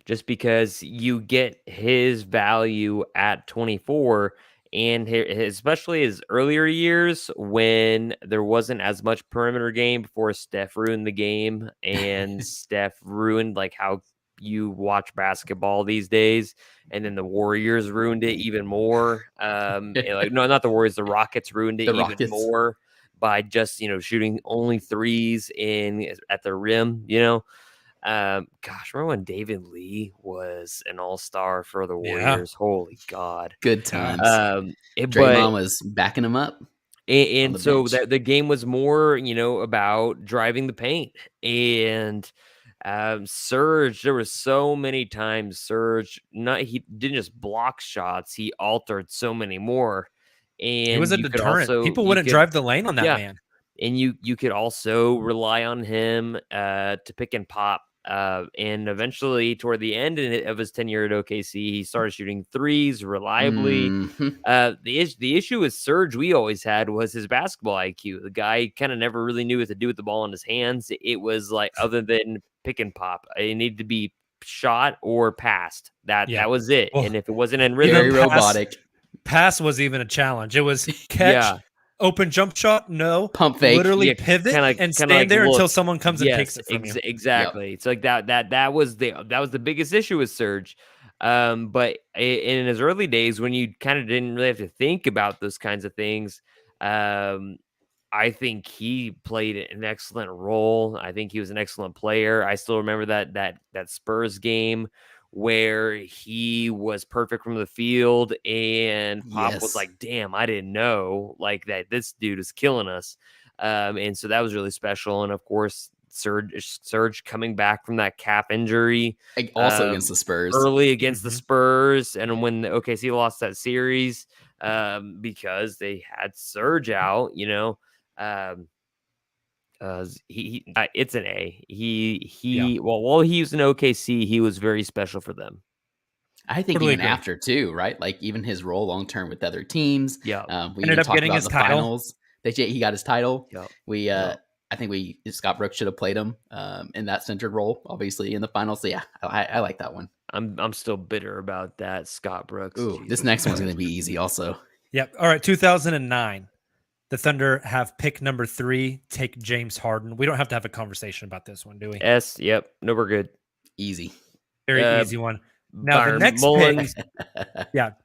just because you get his value at 24, and especially his earlier years when there wasn't as much perimeter game before Steph ruined the game, and Steph ruined how you watch basketball these days, and then the Warriors ruined it even more. No, not the Warriors, the Rockets ruined it even more by just shooting only threes at the rim. Gosh, remember when David Lee was an all-star for the Warriors? Yeah. Holy God, good times. Draymond was backing him up. And so that the game was more, about driving the paint. And Serge, there were so many times Serge, he didn't just block shots, he altered so many more. And he was a deterrent. People wouldn't drive the lane on that man. And you could also rely on him to pick and pop. And eventually, toward the end of his tenure at OKC, he started shooting threes reliably. Mm-hmm. The issue with Serge we always had was his basketball IQ. The guy kind of never really knew what to do with the ball in his hands. It was other than pick and pop, it needed to be shot or passed. That was it. Well, and if it wasn't in rhythm, very robotic. Pass was even a challenge. It was catch. Open jump shot, no. Pump fake. Literally pivot and stand there until someone comes and takes it from you. Exactly. Yep. It's that was the biggest issue with Serge. But in his early days, when you kind of didn't really have to think about those kinds of things, I think he played an excellent role. I think he was an excellent player. I still remember that Spurs game where he was perfect from the field, and Pop was like, damn, I didn't know that this dude is killing us. And so that was really special. And of course, Serge coming back from that calf injury. Also against the Spurs. Early against the Spurs. And when the OKC lost that series because they had Serge out, it's an A. While he was in OKC, he was very special for them. I think totally even after too, right? Even his role long term with other teams. Yeah, we ended up getting his title. Finals. He got his title. Yeah, I think Scott Brooks should have played him in that centered role, obviously in the finals. So yeah, I like that one. I'm still bitter about that, Scott Brooks. Ooh, this next one's going to be easy, also. Yep. All right, 2009. The Thunder have pick number 3, take James Harden. We don't have to have a conversation about this one, do we? S, yep. No, we're good. Easy. Very easy one. Now the Byron next Mullins.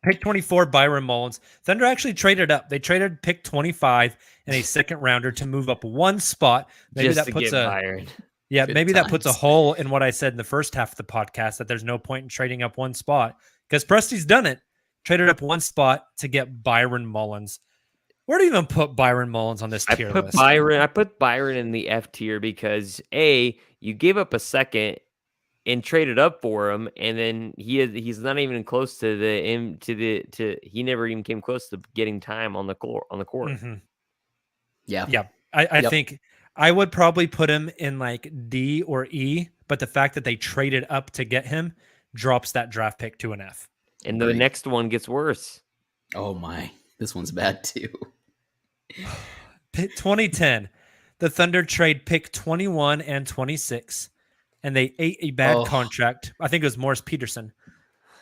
pick 24, Byron Mullins. Thunder actually traded up. They traded pick 25 and a second rounder to move up one spot. Maybe just that to puts get Byron. Yeah, Good maybe that puts a times. hole in what I said in the first half of the podcast, that there's no point in trading up one spot, because Presty's done it. Traded up one spot to get Byron Mullins. Where do you even put Byron Mullins on this tier list? I put Byron in the F tier because you gave up a second and traded up for him, and then he's not even close to he never even came close to getting time on the court. Mm-hmm. Yeah. I think I would probably put him in like D or E, but the fact that they traded up to get him drops that draft pick to an F. And the next one gets worse. Oh my, this one's bad too. 2010, the Thunder trade pick 21 and 26, and they ate a bad contract. I think it was Morris Peterson,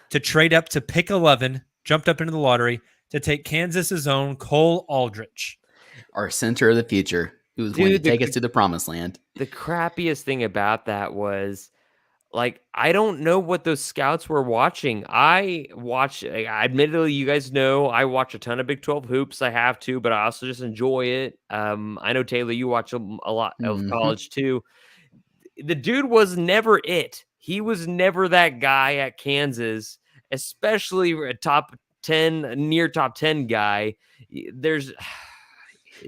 to trade up to pick 11, jumped up into the lottery to take Kansas's own Cole Aldrich. Our center of the future, who was going to take us to the promised land. The crappiest thing about that was, like, I don't know what those scouts were watching. Admittedly, you guys know, I watch a ton of Big 12 hoops. I have to, but I also just enjoy it. I know, Taylor, you watch a lot of college too. The dude was never it. He was never that guy at Kansas, especially a near top 10 guy.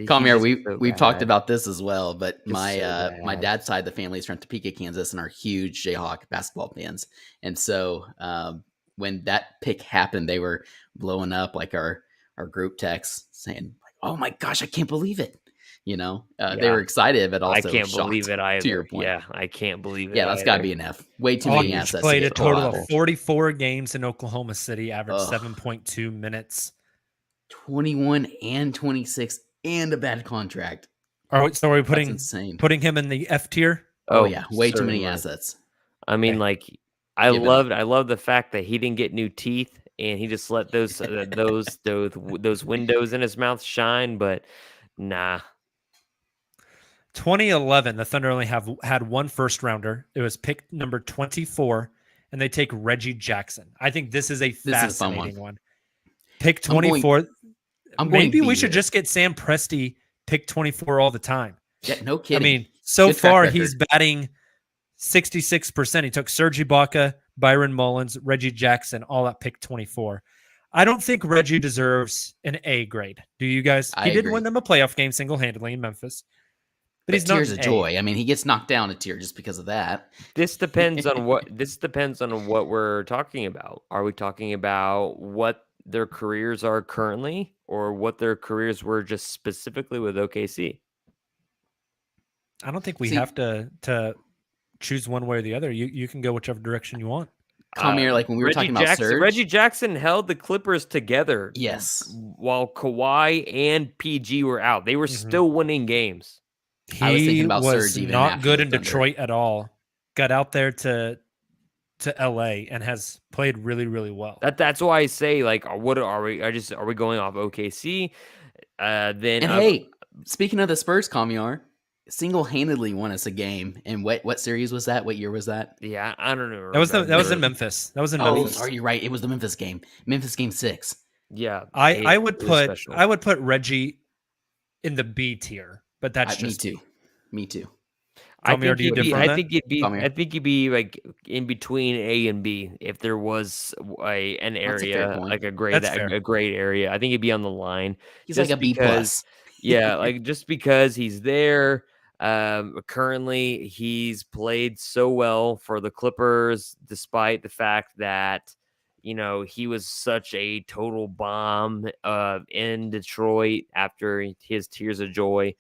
Come here. We've talked about this as well, but my dad's side of the family is from Topeka, Kansas, and are huge Jayhawk basketball fans. And so when that pick happened, they were blowing up like our group text saying, "Oh my gosh, I can't believe it!" They were excited, but also I can't shocked, believe it either. To your point, yeah, I can't believe it. Yeah, that's got to be an F. Way too many assets. Played a total of 44 games in Oklahoma City, averaged 7.2 minutes. 21 and 26. And a bad contract. Are we putting him in the F tier? Oh yeah, way too many assets. I mean, I love the fact that he didn't get new teeth and he just let those windows in his mouth shine. But nah. 2011, the Thunder only had one first rounder. It was pick number 24, and they take Reggie Jackson. I think this is a fascinating one. Pick 24. Maybe we should just get Sam Presti pick 24 all the time. Yeah, no kidding. I mean, so far he's batting 66%. He took Serge Ibaka, Byron Mullins, Reggie Jackson, all at pick 24. I don't think Reggie deserves an A grade. Do you guys? He did win them a playoff game single-handedly in Memphis. But he's not tears of joy. I mean, he gets knocked down a tier just because of that. This depends on what we're talking about. Are we talking about what their careers are currently, or what their careers were just specifically with OKC? I don't think we have to choose one way or the other. You can go whichever direction you want. Come here, like when we were talking about Serge. Reggie Jackson held the Clippers together. Yes. While Kawhi and PG were out. They were still winning games. I was thinking about Serge even not good in Detroit at all. Got out there to LA and has played really, really well. That's why I say, like, what are we? Are we going off OKC? Hey, speaking of the Spurs, Kamiar single-handedly won us a game. And what series was that? What year was that? Yeah, I don't know. That was in Memphis. Memphis. Are you right? It was the Memphis game. Memphis game 6. Yeah, I would put Reggie in the B tier, but that's just me too. I think he'd be like in between A and B if there was an area like a great area. I think he'd be on the line. He's like a B plus. Yeah, like just because he's there. Currently, he's played so well for the Clippers, despite the fact that he was such a total bomb in Detroit after his tears of joy.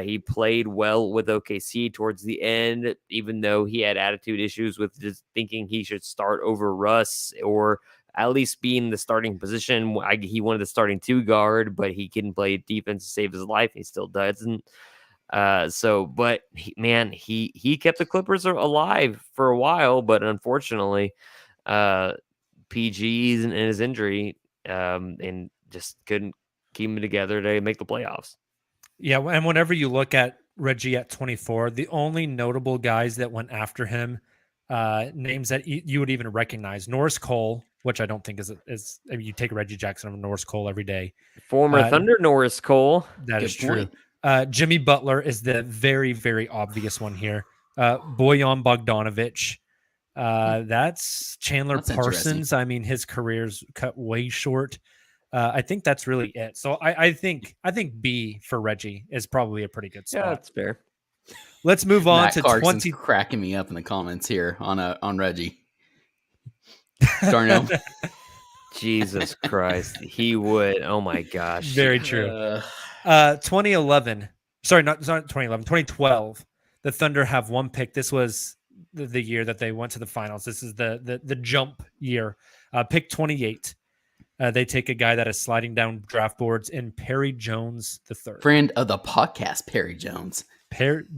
He played well with OKC towards the end, even though he had attitude issues with just thinking he should start over Russ or at least be in the starting position. He wanted the starting 2 guard, but he couldn't play defense to save his life. He still doesn't. But he kept the Clippers alive for a while, but unfortunately, PG and his injury, and just couldn't keep them together to make the playoffs. Yeah, and whenever you look at Reggie at 24, the only notable guys that went after him names that you would even recognize. Norris Cole, which I don't think is I mean, you take Reggie Jackson over Norris Cole every day. Former Thunder Norris Cole. That is true. Jimmy Butler is the very, very obvious one here. Bojan Bogdanovic. That's Chandler Parsons. I mean, his career's cut way short. I think that's really it. So I think B for Reggie is probably a pretty good spot. Yeah, that's fair. Let's move on Matt to Clarkson's 20. Cracking me up in the comments here on Reggie. Darno. Jesus Christ, he would. Oh my gosh, very true. 2011. Sorry, not 2011. 2012. The Thunder have one pick. This was the year that they went to the finals. This is the jump year. Pick 28. They take a guy that is sliding down draft boards in Perry Jones III. Friend of the podcast, Perry Jones.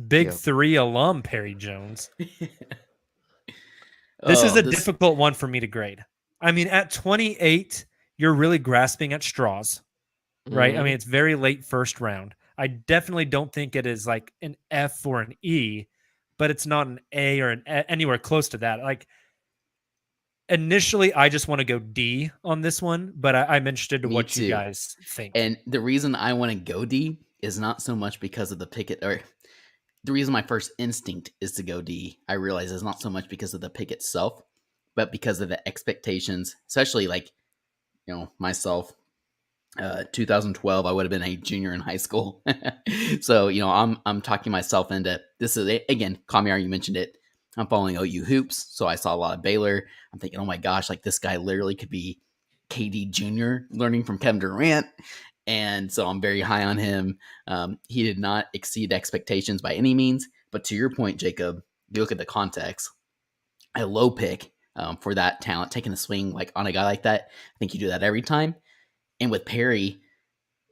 Big Three alum, Perry Jones. This is a difficult one for me to grade. I mean, at 28, you're really grasping at straws, right? I mean, it's very late first round. I definitely don't think it is like an F or an E, but it's not an A or anywhere close to that. Like, initially, I just want to go D on this one, but I'm interested in what you guys think. And the reason I want to go D is not so much because of the pick, or the reason my first instinct is to go D, I realize is not so much because of the pick itself, but because of the expectations, especially like, myself, 2012, I would have been a junior in high school. So, I'm talking myself into this. Is again, Kamiar, you mentioned it. I'm following OU hoops, so I saw a lot of Baylor. I'm thinking, oh my gosh, like this guy literally could be KD Jr. learning from Kevin Durant. And so I'm very high on him. He did not exceed expectations by any means. But to your point, Jacob, you look at the context, a low pick for that talent, taking a swing like on a guy like that. I think you do that every time. And with Perry,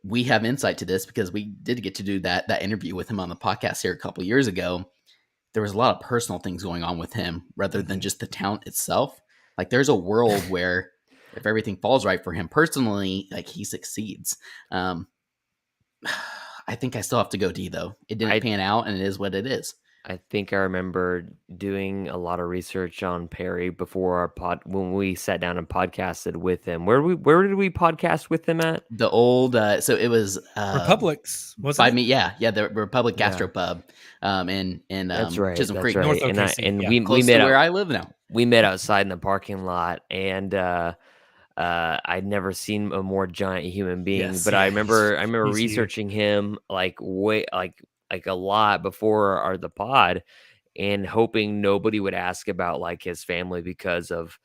we have insight to this because we did get to do that interview with him on the podcast here a couple of years ago. There was a lot of personal things going on with him rather than just the talent itself. Like there's a world where if everything falls right for him personally, like he succeeds. I think I still have to go D though. It didn't pan out and it is what it is. I think I remember doing a lot of research on Perry before our when we sat down and podcasted with him. Where did we podcast with him at? The old so it was Republic's, wasn't it? Me, yeah, the Republic Gastropub. And that's right, Chisholm Creek, North OKC. And we met where I live now. We met outside in the parking lot, and I'd never seen a more giant human being. Yes, but I remember researching him like a lot before the pod, and hoping nobody would ask about like his family because of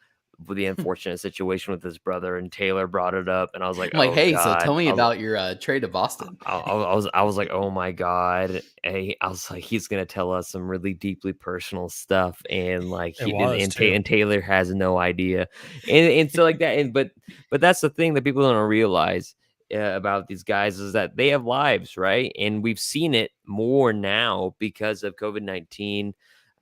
the unfortunate situation with his brother. And Taylor brought it up, and I was like, hey, God. So tell me about your trade to Boston. I was like, oh my God. I was like, he's gonna tell us some really deeply personal stuff, and like and Taylor has no idea, and so like that. And but that's the thing that people don't realize about these guys is that they have lives, right? And we've seen it more now because of COVID-19,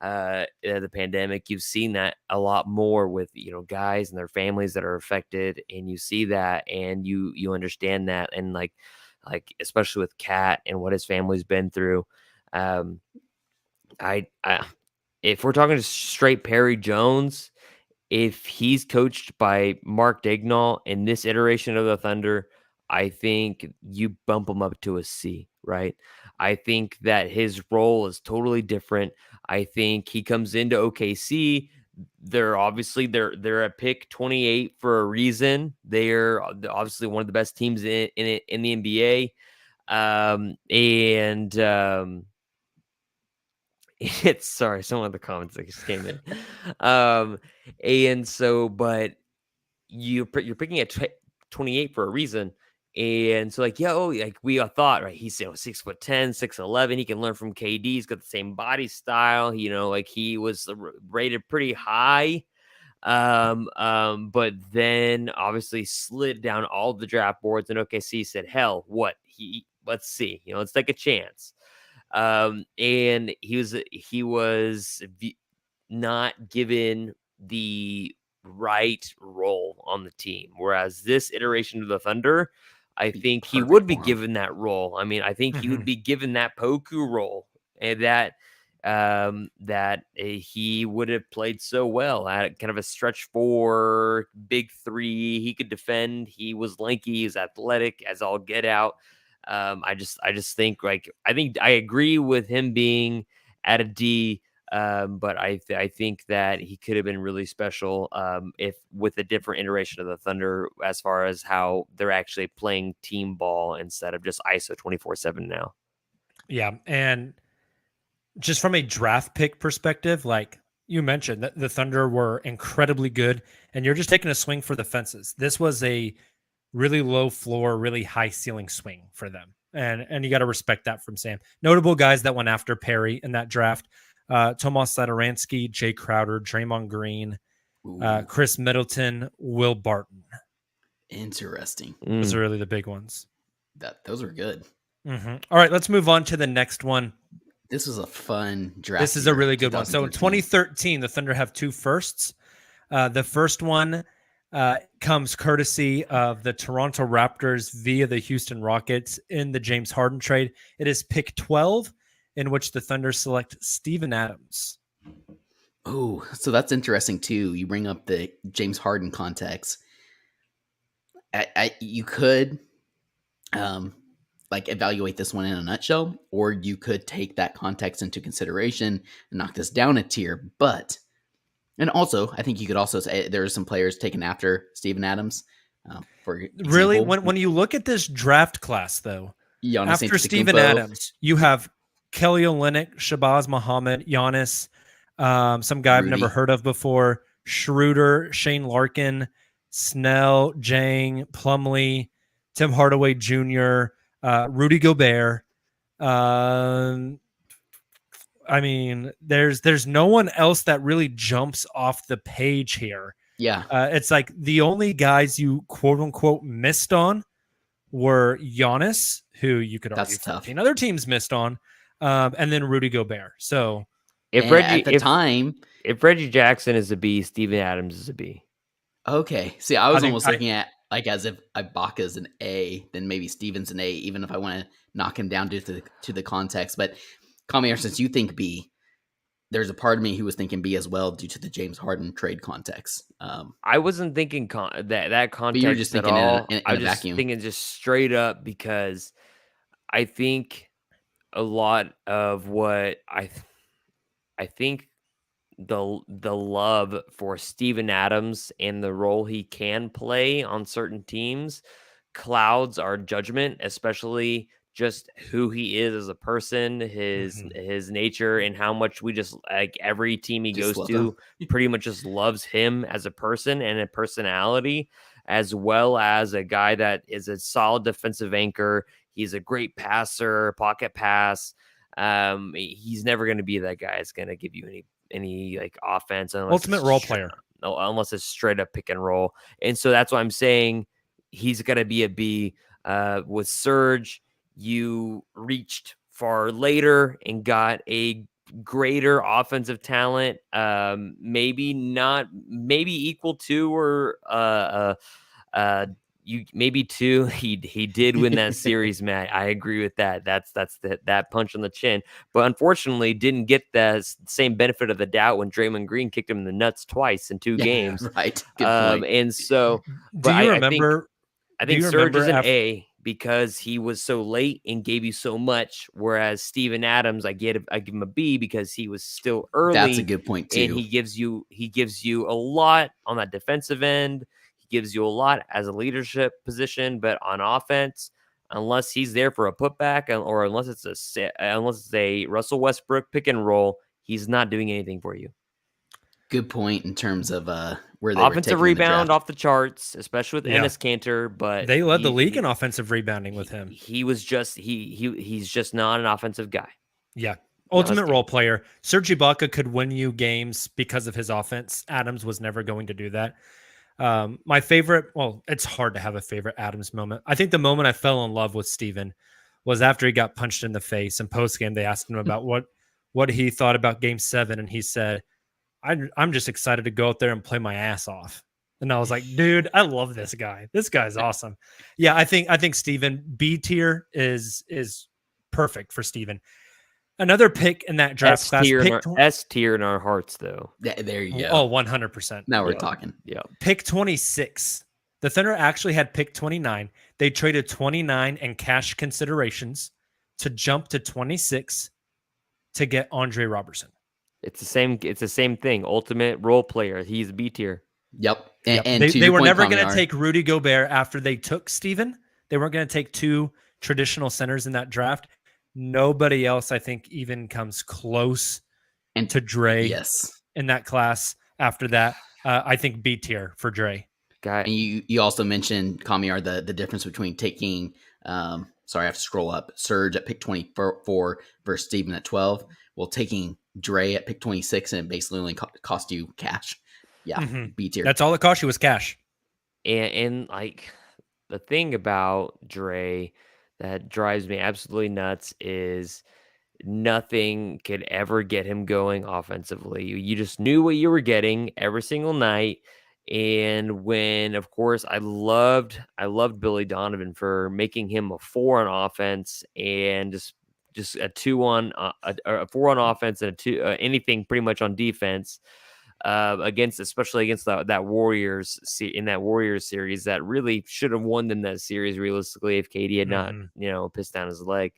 the pandemic. You've seen that a lot more with guys and their families that are affected, and you see that, and you understand that, and like especially with Kat and what his family's been through. I if we're talking straight Perry Jones, if he's coached by Mark Daigneault in this iteration of the Thunder, I think you bump him up to a C, right? I think that his role is totally different. I think he comes into OKC. They're at pick 28 for a reason. They're obviously one of the best teams in the NBA. It's sorry, some of the comments that just came in. And so, but you're picking at 28 for a reason. And so we thought, right, he's 6'10", 6'11", he can learn from KD, he's got the same body style, he was rated pretty high, but then obviously slid down all the draft boards, and OKC said, hell, let's see, let's take a chance. And he was not given the right role on the team, whereas this iteration of the Thunder, I think he would be given that role. I mean, I think he would be given that Poku role, and that that he would have played so well at kind of a stretch 4, big 3. He could defend. He was lanky. He's athletic as all get out. I just think I think I agree with him being at a D. But I think that he could have been really special if with a different iteration of the Thunder as far as how they're actually playing team ball instead of just ISO 24/7 now. Yeah, and just from a draft pick perspective, like you mentioned, the Thunder were incredibly good, and you're just taking a swing for the fences. This was a really low floor, really high ceiling swing for them, and you got to respect that from Sam. Notable guys that went after Perry in that draft: Tomas Satoransky, Jay Crowder, Draymond Green, Chris Middleton, Will Barton. Interesting. Those are really the big ones. Those are good. Mm-hmm. All right, let's move on to the next one. This was a fun draft. This is a really good one. So in 2013, the Thunder have 2 firsts. The first one comes courtesy of the Toronto Raptors via the Houston Rockets in the James Harden trade. It is pick 12, in which the Thunder select Steven Adams. Oh, so that's interesting too. You bring up the James Harden context. You could evaluate this one in a nutshell, or you could take that context into consideration and knock this down a tier. And also, I think you could also say there are some players taken after Steven Adams. For example, really, when you look at this draft class, though, Giannis after Steven Adams, you have Kelly Olynyk, Shabazz Muhammad, Giannis, some guy I've never heard of before, Schroeder, Shane Larkin, Snell, Jang, Plumlee, Tim Hardaway Jr., Rudy Gobert. I mean, there's no one else that really jumps off the page here. Yeah. It's like the only guys you quote unquote missed on were Giannis, who you could argue 14 other teams missed on, and then Rudy Gobert. So if Reggie Jackson is a B, Steven Adams is a B. Okay. See, I was almost looking at as if Ibaka's an A, then maybe Steven's an A, even if I want to knock him down due to the context. But Kamiar, since you think B, there's a part of me who was thinking B as well due to the James Harden trade context. I wasn't thinking that context you're just thinking at all. In I a was just vacuum. thinking just straight up because I think a lot of what I think the love for Steven Adams and the role he can play on certain teams clouds our judgment, especially just who he is as a person, his nature, and how much we just like every team he goes to pretty much just loves him as a person and a personality, as well as a guy that is a solid defensive anchor. He's a great passer, pocket pass. He's never going to be that guy that's going to give you any like offense, ultimate role player, unless it's straight up pick and roll. And so that's why I'm saying he's going to be a B. With Serge, you reached far later and got a greater offensive talent, maybe equal to or you maybe 2. He did win that series, Matt. I agree with that. That's that punch on the chin. But unfortunately, didn't get the same benefit of the doubt when Draymond Green kicked him in the nuts twice in 2 games. Right. Good point. And so, do you remember? I think Serge is an A because he was so late and gave you so much. Whereas Steven Adams, I give him a B because he was still early. That's a good point too. And he gives you a lot on that defensive end. Gives you a lot as a leadership position, but on offense, unless he's there for a putback or unless it's a Russell Westbrook pick and roll, he's not doing anything for you. Good point in terms of where they offensive were rebound off the charts, especially with Enes Kanter. But they led the league in offensive rebounding with him. He was just he's just not an offensive guy. Yeah. Ultimate role player. Serge Ibaka could win you games because of his offense. Adams was never going to do that. My favorite, well, it's hard to have a favorite Adams moment. I think the moment I fell in love with Steven was after he got punched in the face, and post game they asked him about what he thought about Game 7, and he said, "I'm just excited to go out there and play my ass off." And I was like, "Dude, I love this guy. This guy's awesome." Yeah, I think Steven B tier is perfect for Steven. Another pick in that draft class. S tier in our hearts, though. There you go. Oh, 100%. Now we're talking. Yeah. Pick 26. The Thunder actually had pick 29. They traded 29 and cash considerations to jump to 26 to get Andre Robertson. It's the same thing. Ultimate role player. He's B tier. Yep. And they were never going to take Rudy Gobert after they took Steven. They weren't going to take two traditional centers in that draft. Nobody else, I think, even comes close to Dre in that class after that. I think B tier for Dre. And you also mentioned, Kamiar, the difference between taking sorry, I have to scroll up. Serge at pick 24 versus Steven at 12. Well, taking Dre at pick 26 and it basically only cost you cash. Yeah, B tier. That's all it cost you was cash. And like the thing about Dre that drives me absolutely nuts is nothing could ever get him going offensively. You just knew what you were getting every single night. And when, of course, I loved Billy Donovan for making him a 4 on offense and just a 2 on a 4 on offense and a 2 anything pretty much on defense especially against that Warriors in that Warriors series that really should have won them that series realistically if KD had not pissed down his leg.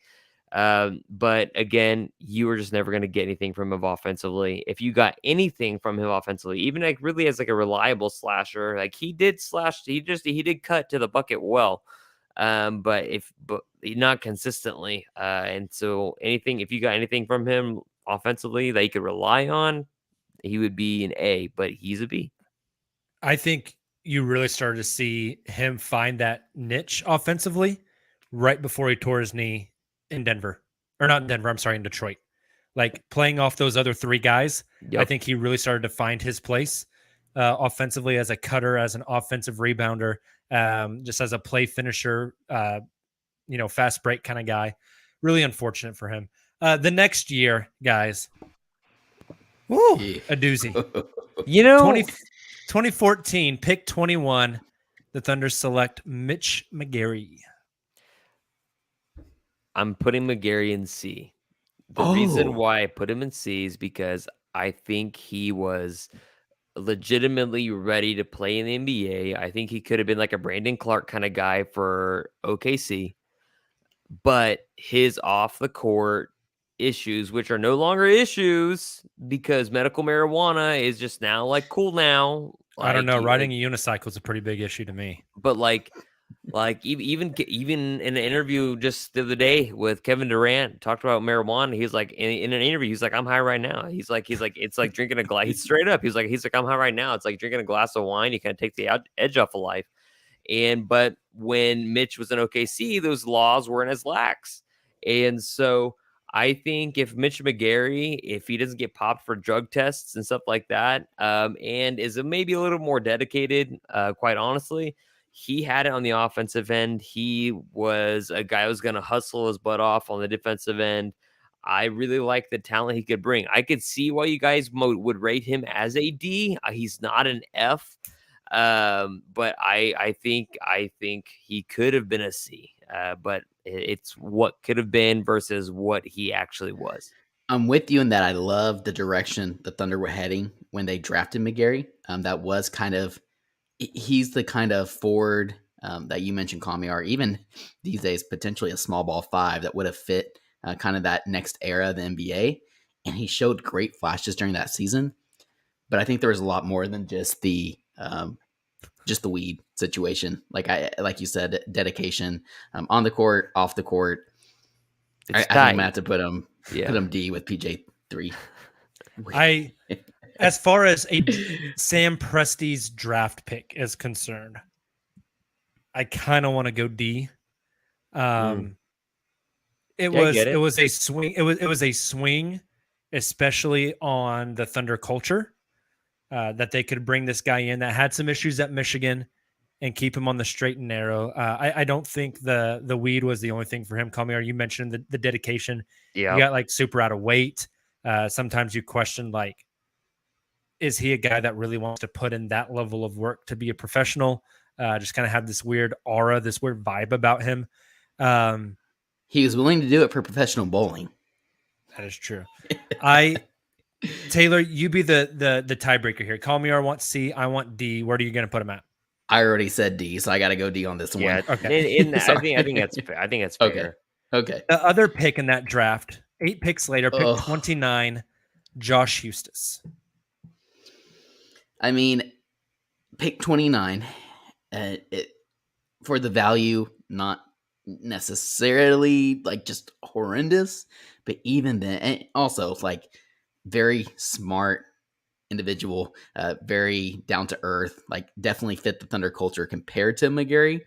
But again, you were just never going to get anything from him offensively. If you got anything from him offensively, even like really as like a reliable slasher, like he did cut to the bucket well. But not consistently. And so if you got anything from him offensively that you could rely on, he would be an A, but he's a B. I think you really started to see him find that niche offensively right before he tore his knee in Denver. Or not in Denver, I'm sorry, in Detroit. Like playing off those other 3 guys, I think he really started to find his place offensively as a cutter, as an offensive rebounder, just as a play finisher, fast break kind of guy. Really unfortunate for him. The next year, guys, a doozy. 2014, pick 21, the Thunder select Mitch McGary. I'm putting McGary in C. The reason why I put him in C is because I think he was legitimately ready to play in the NBA. I think he could have been like a Brandon Clark kind of guy for OKC. But his off the court issues, which are no longer issues because medical marijuana is just now like cool now. Like, I don't know. Riding a unicycle is a pretty big issue to me. But like even in an interview just the other day with Kevin Durant, talked about marijuana. He's like in an interview, he's like, I'm high right now. He's like it's like drinking a glass. He's straight up. He's like I'm high right now. It's like drinking a glass of wine. You kind of take the edge off of life. But when Mitch was in OKC, those laws weren't as lax. And so I think if Mitch McGary, if he doesn't get popped for drug tests and stuff like that, and is maybe a little more dedicated, quite honestly, he had it on the offensive end. He was a guy who was going to hustle his butt off on the defensive end. I really like the talent he could bring. I could see why you guys would rate him as a D. He's not an F. But I think he could have been a C. But it's what could have been versus what he actually was. I'm with you in that. I love the direction the Thunder were heading when they drafted McGary. That was he's the kind of forward that you mentioned, Kamiar, even these days, potentially a small ball 5 that would have fit kind of that next era of the NBA. And he showed great flashes during that season. But I think there was a lot more than just the weed situation. Like you said, dedication on the court, off the court. I think I'm gonna have to put him D with PJ3. As far as Sam Presti's draft pick is concerned, I kind of want to go D. It was a swing. It was a swing, especially on the Thunder culture, that they could bring this guy in that had some issues at Michigan and keep him on the straight and narrow. I don't think the weed was the only thing for him. Kamiar, you mentioned the dedication. Yeah, you got like super out of weight. Sometimes you question like, is he a guy that really wants to put in that level of work to be a professional? Just kind of have this weird aura, this weird vibe about him. He was willing to do it for professional bowling. That is true. Taylor, you be the tiebreaker here. Call me or I want C. I want D. Where are you going to put him at? I already said D, so I got to go D on this one. Yeah, okay. I think that's fair. I think that's fair. Okay. The other pick in that draft, 8 picks later, pick 29, Josh Huestis. I mean, pick 29 for the value, not necessarily like just horrendous, but even then, and also like very smart individual, very down to earth, like definitely fit the Thunder culture compared to McGarry.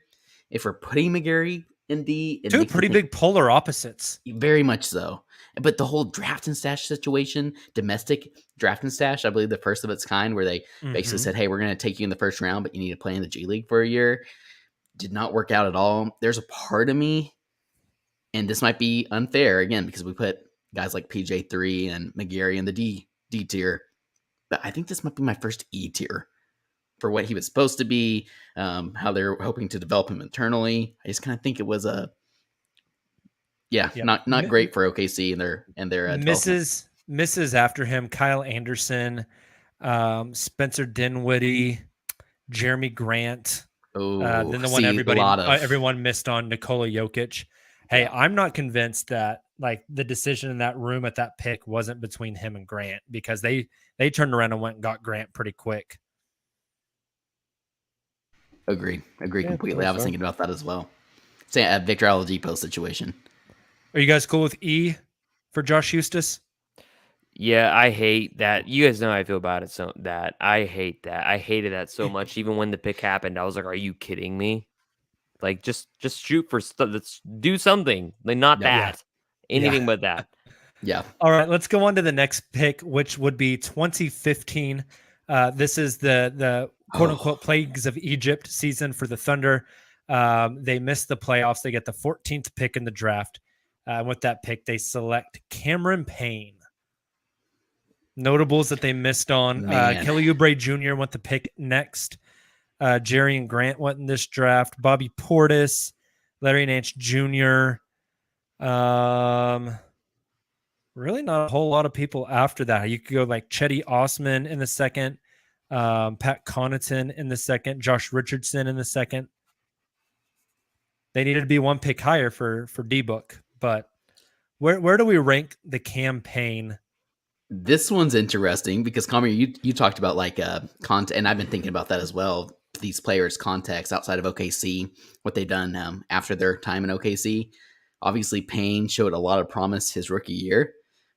If we're putting McGarry in D, two pretty big polar opposites. Very much so. But the whole draft and stash situation, domestic draft and stash, I believe the first of its kind, where they basically said, hey, we're going to take you in the first round, but you need to play in the G League for a year, did not work out at all. There's a part of me, and this might be unfair, again, because we put guys like PJ3 and McGarry in the D tier, but I think this might be my first E tier for what he was supposed to be, how they're hoping to develop him internally. I just kind of think it was not great for OKC and their misses after him. Kyle Anderson, Spencer Dinwiddie, Jeremy Grant. Then the one everyone missed on, Nikola Jokic. Hey, I'm not convinced that like the decision in that room at that pick wasn't between him and Grant, because they turned around and went and got Grant pretty quick. Agree completely. I was thinking about that as well. Say a Victor Oladipo situation. Are you guys cool with E for Josh Huestis? Yeah, I hate that. You guys know how I feel about it. So that I hate that. I hated that so much. Even when the pick happened, I was like, "Are you kidding me? Like, just shoot for stuff. Let's do something. Like, not that. Anything but that." Yeah. All right, let's go on to the next pick, which would be 2015. This is the quote unquote plagues of Egypt season for the Thunder. They missed the playoffs. They get the 14th pick in the draft. With that pick, they select Cameron Payne. Notables that they missed on. Kelly Oubre Jr. went the pick next. Jerry and Grant went in this draft. Bobby Portis, Larry Nance Jr. Really not a whole lot of people after that. You could go like Chetty Osman in the second, Pat Connaughton in the second, Josh Richardson in the second. They needed to be one pick higher for D-Book. But where do we rank the campaign? This one's interesting because, Comer, you talked about like content, and I've been thinking about that as well. These players' context outside of OKC, what they've done after their time in OKC. Obviously, Payne showed a lot of promise his rookie year.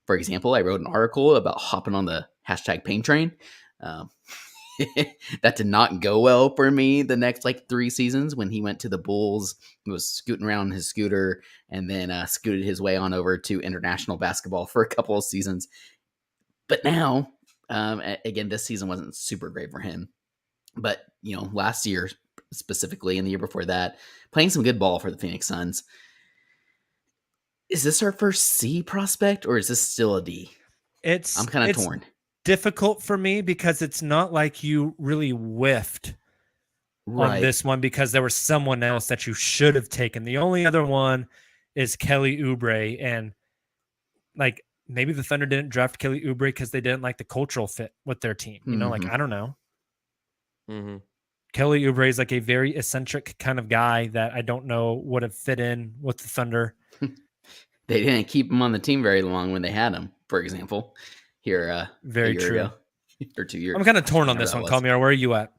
For example, I wrote an article about hopping on the hashtag Payne train. That did not go well for me the next like 3 seasons when he went to the Bulls. He was scooting around his scooter and then scooted his way on over to international basketball for a couple of seasons. But now, again, this season wasn't super great for him. But, last year specifically and the year before that, playing some good ball for the Phoenix Suns. Is this our first C prospect or is this still a D? I'm kind of torn. Difficult for me because it's not like you really whiffed on this one because there was someone else that you should have taken. The only other one is Kelly Oubre, and like maybe the Thunder didn't draft Kelly Oubre because they didn't like the cultural fit with their team. Like I don't know. Mm-hmm. Kelly Oubre is like a very eccentric kind of guy that I don't know would have fit in with the Thunder. They didn't keep him on the team very long when they had him, for example. Here, very true. Ago, or 2 years. I'm kind of torn on this one. Kalmiar, where are you at?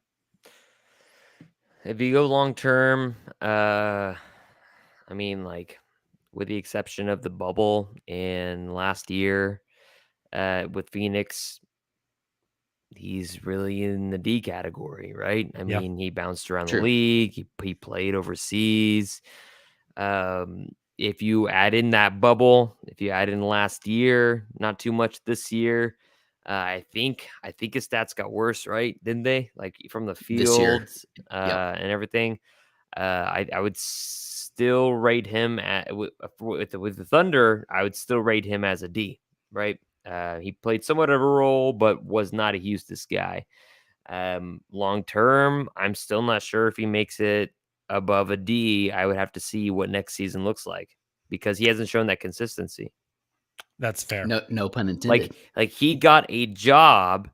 If you go long term, I mean, like with the exception of the bubble and last year with Phoenix, he's really in the D category, right? I mean, he bounced around the league. He played overseas. If you add in that bubble, if you add in last year, not too much this year, I think his stats got worse, right? Didn't they? Like from the field and everything. I would still rate him with the Thunder. I would still rate him as a D, right? He played somewhat of a role, but was not a Huestis guy. Long term, I'm still not sure if he makes it above a D. I would have to see what next season looks like because he hasn't shown that consistency. That's fair. No pun intended. Like he got a job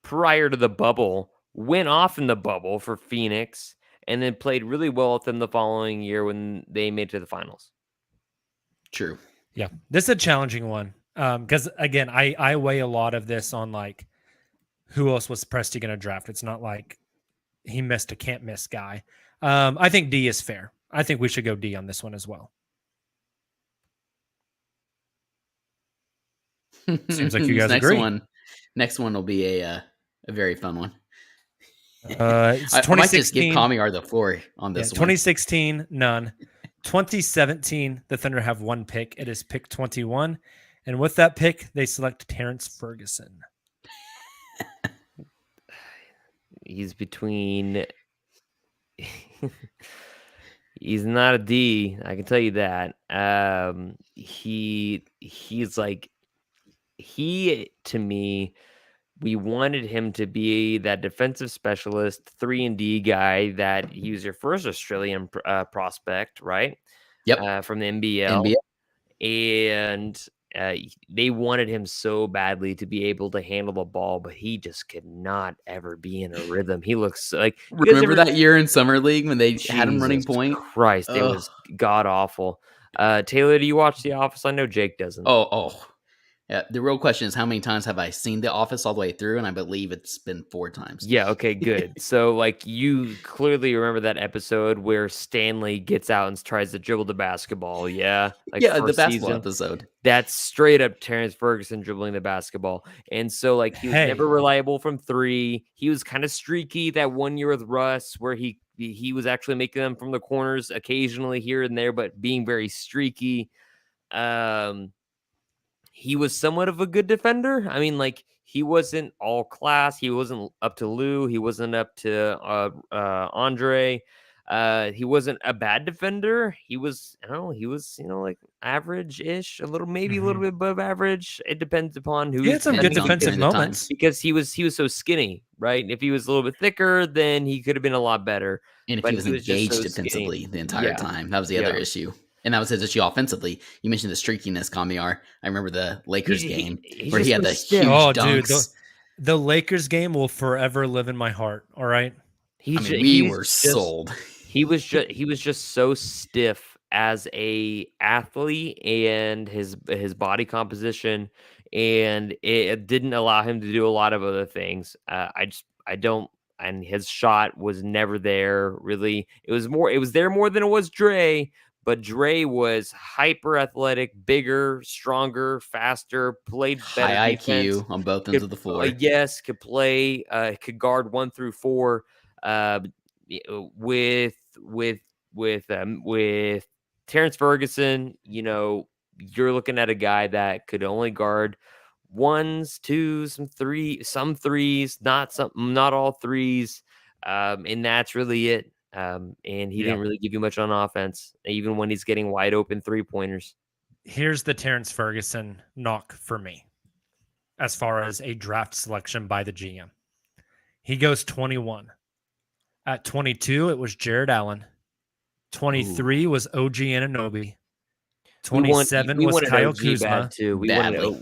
prior to the bubble, went off in the bubble for Phoenix, and then played really well with them the following year when they made it to the finals. True. Yeah, this is a challenging one because again, I weigh a lot of this on like who else was Presti going to draft. It's not like he missed a can't miss guy. I think D is fair. I think we should go D on this one as well. Seems like you guys agree. Next one will be a very fun one. It's I might just give Kamiar the floor on this one. 2016, none. 2017, the Thunder have one pick. It is pick 21. And with that pick, they select Terrence Ferguson. He's between... He's not a D, I can tell you that. He's like... He, to me... We wanted him to be that defensive specialist, 3-and-D guy that he was your first Australian prospect, right? Yep. From the NBL. And they wanted him so badly to be able to handle the ball, but he just could not ever be in a rhythm. He looks like... Remember that year in Summer League when they had him running point? Christ, it was god-awful. Taylor, do you watch The Office? I know Jake doesn't. Oh. Yeah, the real question is how many times have I seen The Office all the way through, and I believe it's been 4 times. Yeah, okay, good. So, like, you clearly remember that episode where Stanley gets out and tries to dribble the basketball, yeah? Like yeah, the basketball episode. That's straight up Terrence Ferguson dribbling the basketball. And so, like, he was never reliable from 3. He was kind of streaky that one year with Russ where he was actually making them from the corners occasionally here and there, but being very streaky. He was somewhat of a good defender. I mean, like, he wasn't all class. He wasn't up to Lou. He wasn't up to Andre. He wasn't a bad defender. He was, like average-ish, maybe a little bit above average. It depends upon who. He had some good defensive moments because he was so skinny, right? If he was a little bit thicker, then he could have been a lot better. And if he was engaged defensively the entire time, that was the other issue. And that was his issue offensively. You mentioned the streakiness, Kamiar. I remember the Lakers game where he had the huge dunks. Dude, the Lakers game will forever live in my heart. All right. We were sold. He was just so stiff as a athlete and his body composition, and it didn't allow him to do a lot of other things. And his shot was never there. Really, it was there more than it was Dre. But Dre was hyper athletic, bigger, stronger, faster, played better. High defense. IQ on both ends of the floor. Yes, could play, could guard 1 through 4. With Terrence Ferguson, you're looking at a guy that could only guard 1s, 2s, some 3s, not all 3s, and that's really it. And he didn't really give you much on offense, even when he's getting wide open 3-pointers. Here's the Terrence Ferguson knock for me as far as a draft selection by the GM. He goes 21. At 22, it was Jared Allen. 23 was OG Anunoby. 27 was Kyle Kuzma.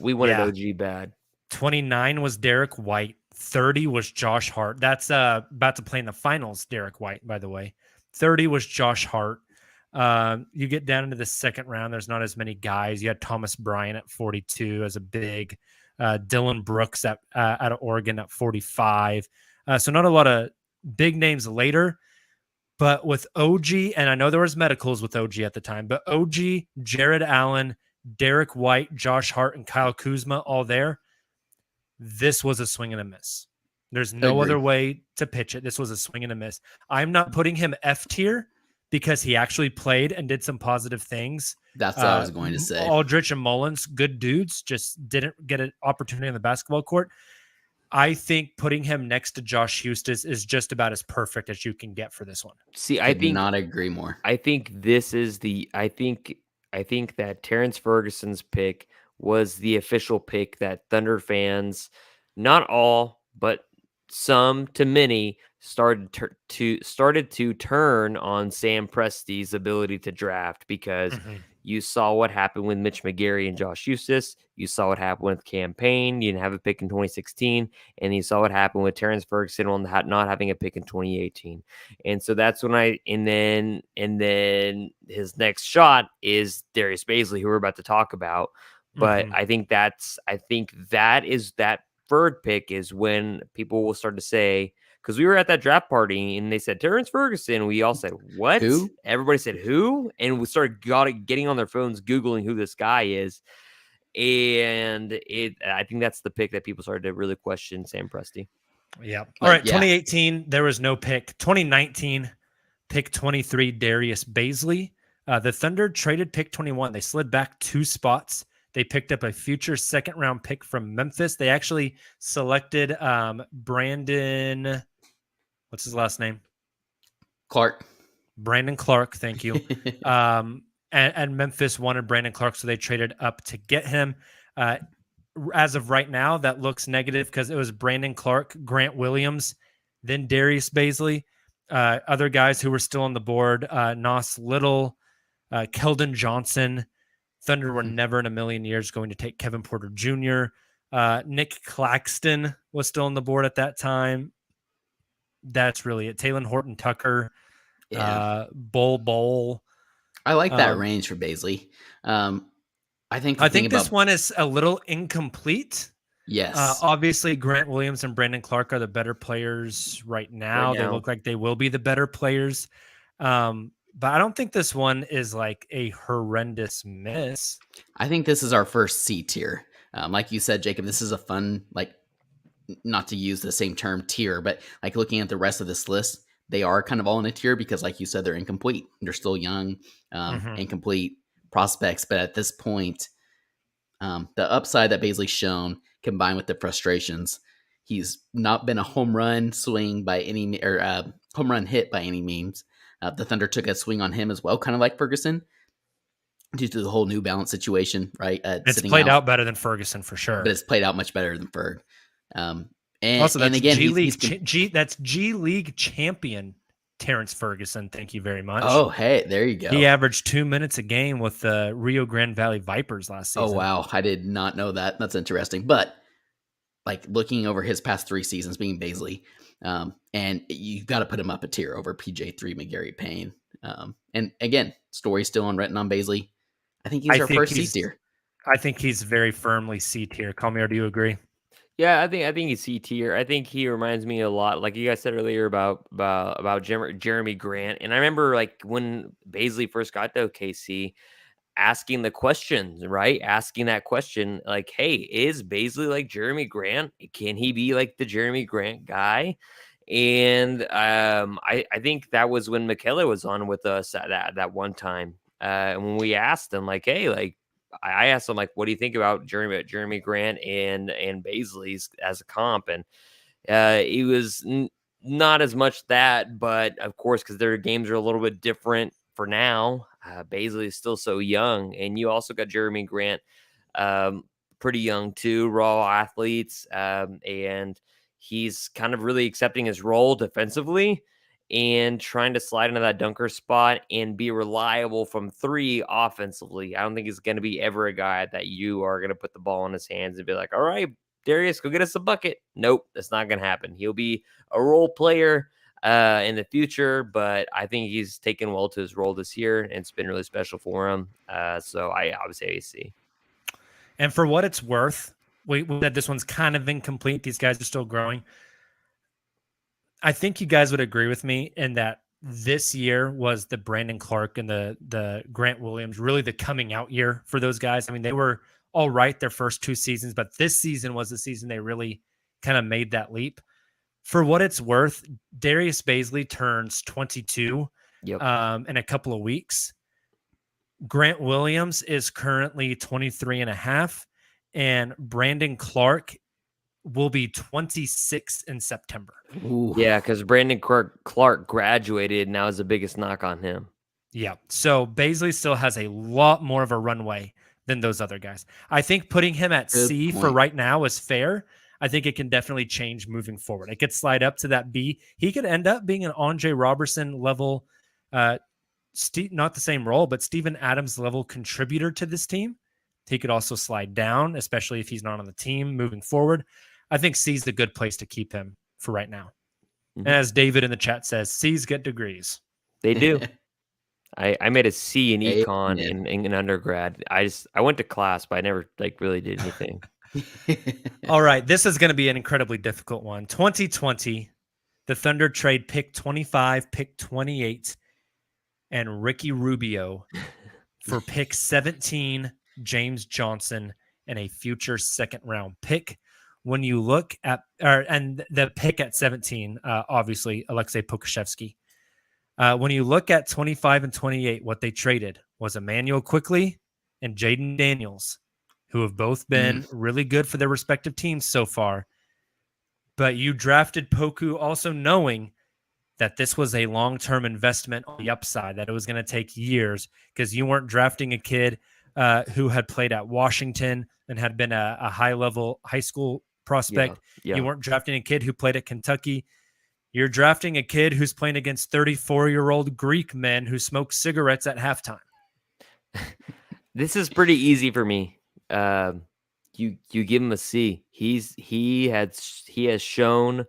We wanted OG bad. 29 was Derek White. 30 was Josh Hart. That's about to play in the finals, Derek White, by the way. 30 was Josh Hart. You get down into the second round, there's not as many guys. You had Thomas Bryant at 42 as a big. Dylan Brooks out of Oregon at 45. So not a lot of big names later. But with OG, and I know there was medicals with OG at the time, but OG, Jared Allen, Derek White, Josh Hart, and Kyle Kuzma all there. This was a swing and a miss. There's no other way to pitch it. This was a swing and a miss. I'm not putting him F tier because he actually played and did some positive things. That's what I was going to say. Aldrich and Mullins, good dudes, just didn't get an opportunity on the basketball court. I think putting him next to Josh Hustis is just about as perfect as you can get for this one. See, I could not agree more. I think this is I think that Terrence Ferguson's pick was the official pick that Thunder fans, not all, but some to many, started to turn on Sam Presti's ability to draft because You saw what happened with Mitch McGary and Josh Eustace. You saw what happened with Campaign. You didn't have a pick in 2016. And you saw what happened with Terrence Ferguson on not having a pick in 2018. And so that's when and then his next shot is Darius Baisley, who we're about to talk about. But I think that is that third pick is when people will start to say, because we were at that draft party and they said Terrence Ferguson. We all said, what? Who? Everybody said, who? And we started getting on their phones, Googling who this guy is. And I think that's the pick that people started to really question Sam Presti. Yeah. All right. 2018, there was no pick. 2019, pick 23, Darius Baisley. The Thunder traded pick 21. They slid back 2 spots. They picked up a future second-round pick from Memphis. They actually selected Brandon. What's his last name? Clark. Brandon Clark. Thank you. And Memphis wanted Brandon Clark, so they traded up to get him. As of right now, that looks negative because it was Brandon Clark, Grant Williams, then Darius Baisley. Other guys who were still on the board, Nas Little, Keldon Johnson. Thunder were never in a million years going to take Kevin Porter Jr. Nick Claxton was still on the board at that time. That's really it. Taylor Horton Tucker, Bowl. I like that range for Baisley. I think this one is a little incomplete. Yes. Obviously, Grant Williams and Brandon Clark are the better players right now. They look like they will be the better players. But I don't think this one is like a horrendous miss. I think this is our first C tier. Like you said, Jacob, this is a fun, like, not to use the same term tier, but like looking at the rest of this list, they are kind of all in a tier because, like you said, they're incomplete. They're still young, incomplete prospects. But at this point, the upside that Baisley's shown combined with the frustrations, he's not been a home run swing by any home run hit by any means. The Thunder took a swing on him as well, kind of like Ferguson, due to the whole New Balance situation, right? It's played out better than Ferguson for sure, but it's played out much better than Ferg. And also, that's again, that's G League champion Terrence Ferguson. Thank you very much. Oh, hey, there you go. He averaged 2 minutes a game with the Rio Grande Valley Vipers last season. Oh, wow. I did not know that. That's interesting. But like looking over his past 3 seasons being Baisley, and you've got to put him up a tier over PJ3, McGary, Payne. And again, story's still unwritten on Baisley. I think he's our first C tier. I think he's very firmly C tier. Calmier, do you agree? Yeah, I think he's C tier. I think he reminds me a lot, like you guys said earlier about Jeremy Grant. And I remember like when Baisley first got to OKC, asking the questions, right? Asking that question, like, hey, is Baisley like Jeremy Grant? Can he be like the Jeremy Grant guy? And I think that was when Michele was on with us at that one time. And when we asked him, like, hey, like, I asked him, like, what do you think about Jeremy Grant and Baisley's as a comp? And he was not as much that, but of course, because their games are a little bit different for now. Baisley is still so young, and you also got Jeremy Grant, pretty young too, raw athletes, and he's kind of really accepting his role defensively and trying to slide into that dunker spot and be reliable from 3 offensively. I don't think he's going to be ever a guy that you are going to put the ball in his hands and be like, all right, Darius, go get us a bucket. Nope, that's not going to happen. He'll be a role player in the future, but I think he's taken well to his role this year, and it's been really special for him. So I would say AC. And for what it's worth, we said this one's kind of incomplete. These guys are still growing. I think you guys would agree with me in that this year was the Brandon Clark and the Grant Williams, really the coming out year for those guys. I mean, they were all right their first 2 seasons, but this season was the season they really kind of made that leap. For what it's worth, Darius Baisley turns 22 in a couple of weeks. Grant Williams is currently 23 and a half, and Brandon Clark will be 26 in September. Ooh. Yeah, because Brandon Clark graduated, and now is the biggest knock on him. Yeah, so Baisley still has a lot more of a runway than those other guys. I think putting him at C for right now is fair. I think it can definitely change moving forward. It could slide up to that B. He could end up being an Andre Robertson level not the same role, but Steven Adams level contributor to this team. He could also slide down, especially if he's not on the team moving forward. I think C's the good place to keep him for right now. And as David in the chat says, C's get degrees. They do. I made a C in Amen. econ in undergrad. I went to class, but I never really did anything. All right, this is going to be an incredibly difficult one. 2020, the Thunder trade pick 25, pick 28, and Ricky Rubio for pick 17, James Johnson, and a future second-round pick. When you look at, and the pick at 17, obviously, Alexei Pokusevsky. When you look at 25 and 28, what they traded was Emmanuel Quickley and Jaden Daniels, who have both been really good for their respective teams so far. But you drafted Poku also knowing that this was a long-term investment on the upside, that it was going to take years, because you weren't drafting a kid who had played at Washington and had been a high-level high school prospect. Yeah. You weren't drafting a kid who played at Kentucky. You're drafting a kid who's playing against 34-year-old Greek men who smoke cigarettes at halftime. This is pretty easy for me. You give him a C. He has shown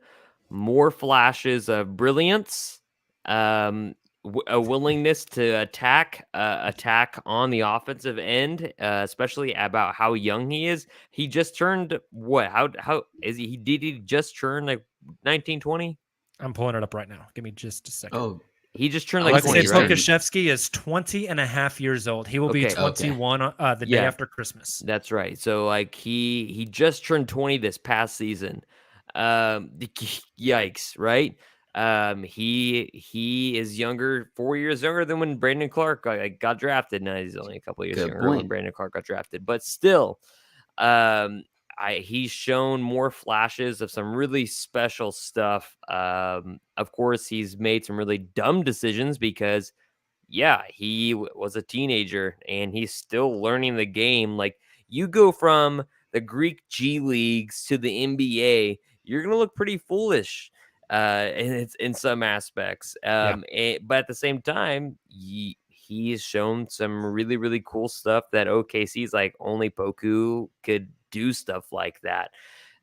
more flashes of brilliance, a willingness to attack on the offensive end, especially about how young he is. He just turned what? How is he? Did he just turn like 19, 20? I'm pulling it up right now. Give me just a second. Oh, he just turned like Alexei 20, right? Pokusevsky is 20 and a half years old. He will be 21 the day after Christmas. That's right. So like he just turned 20 this past season. Yikes, right? He is younger, 4 years younger than when Brandon Clark got drafted. Now he's only a couple of years younger when Brandon Clark got drafted, but still, he's shown more flashes of some really special stuff. Of course, he's made some really dumb decisions because, he was a teenager and he's still learning the game. Like, you go from the Greek G leagues to the NBA, you're gonna look pretty foolish in some aspects. But at the same time, he's shown some really, really cool stuff that OKC's like only Poku could do stuff like that.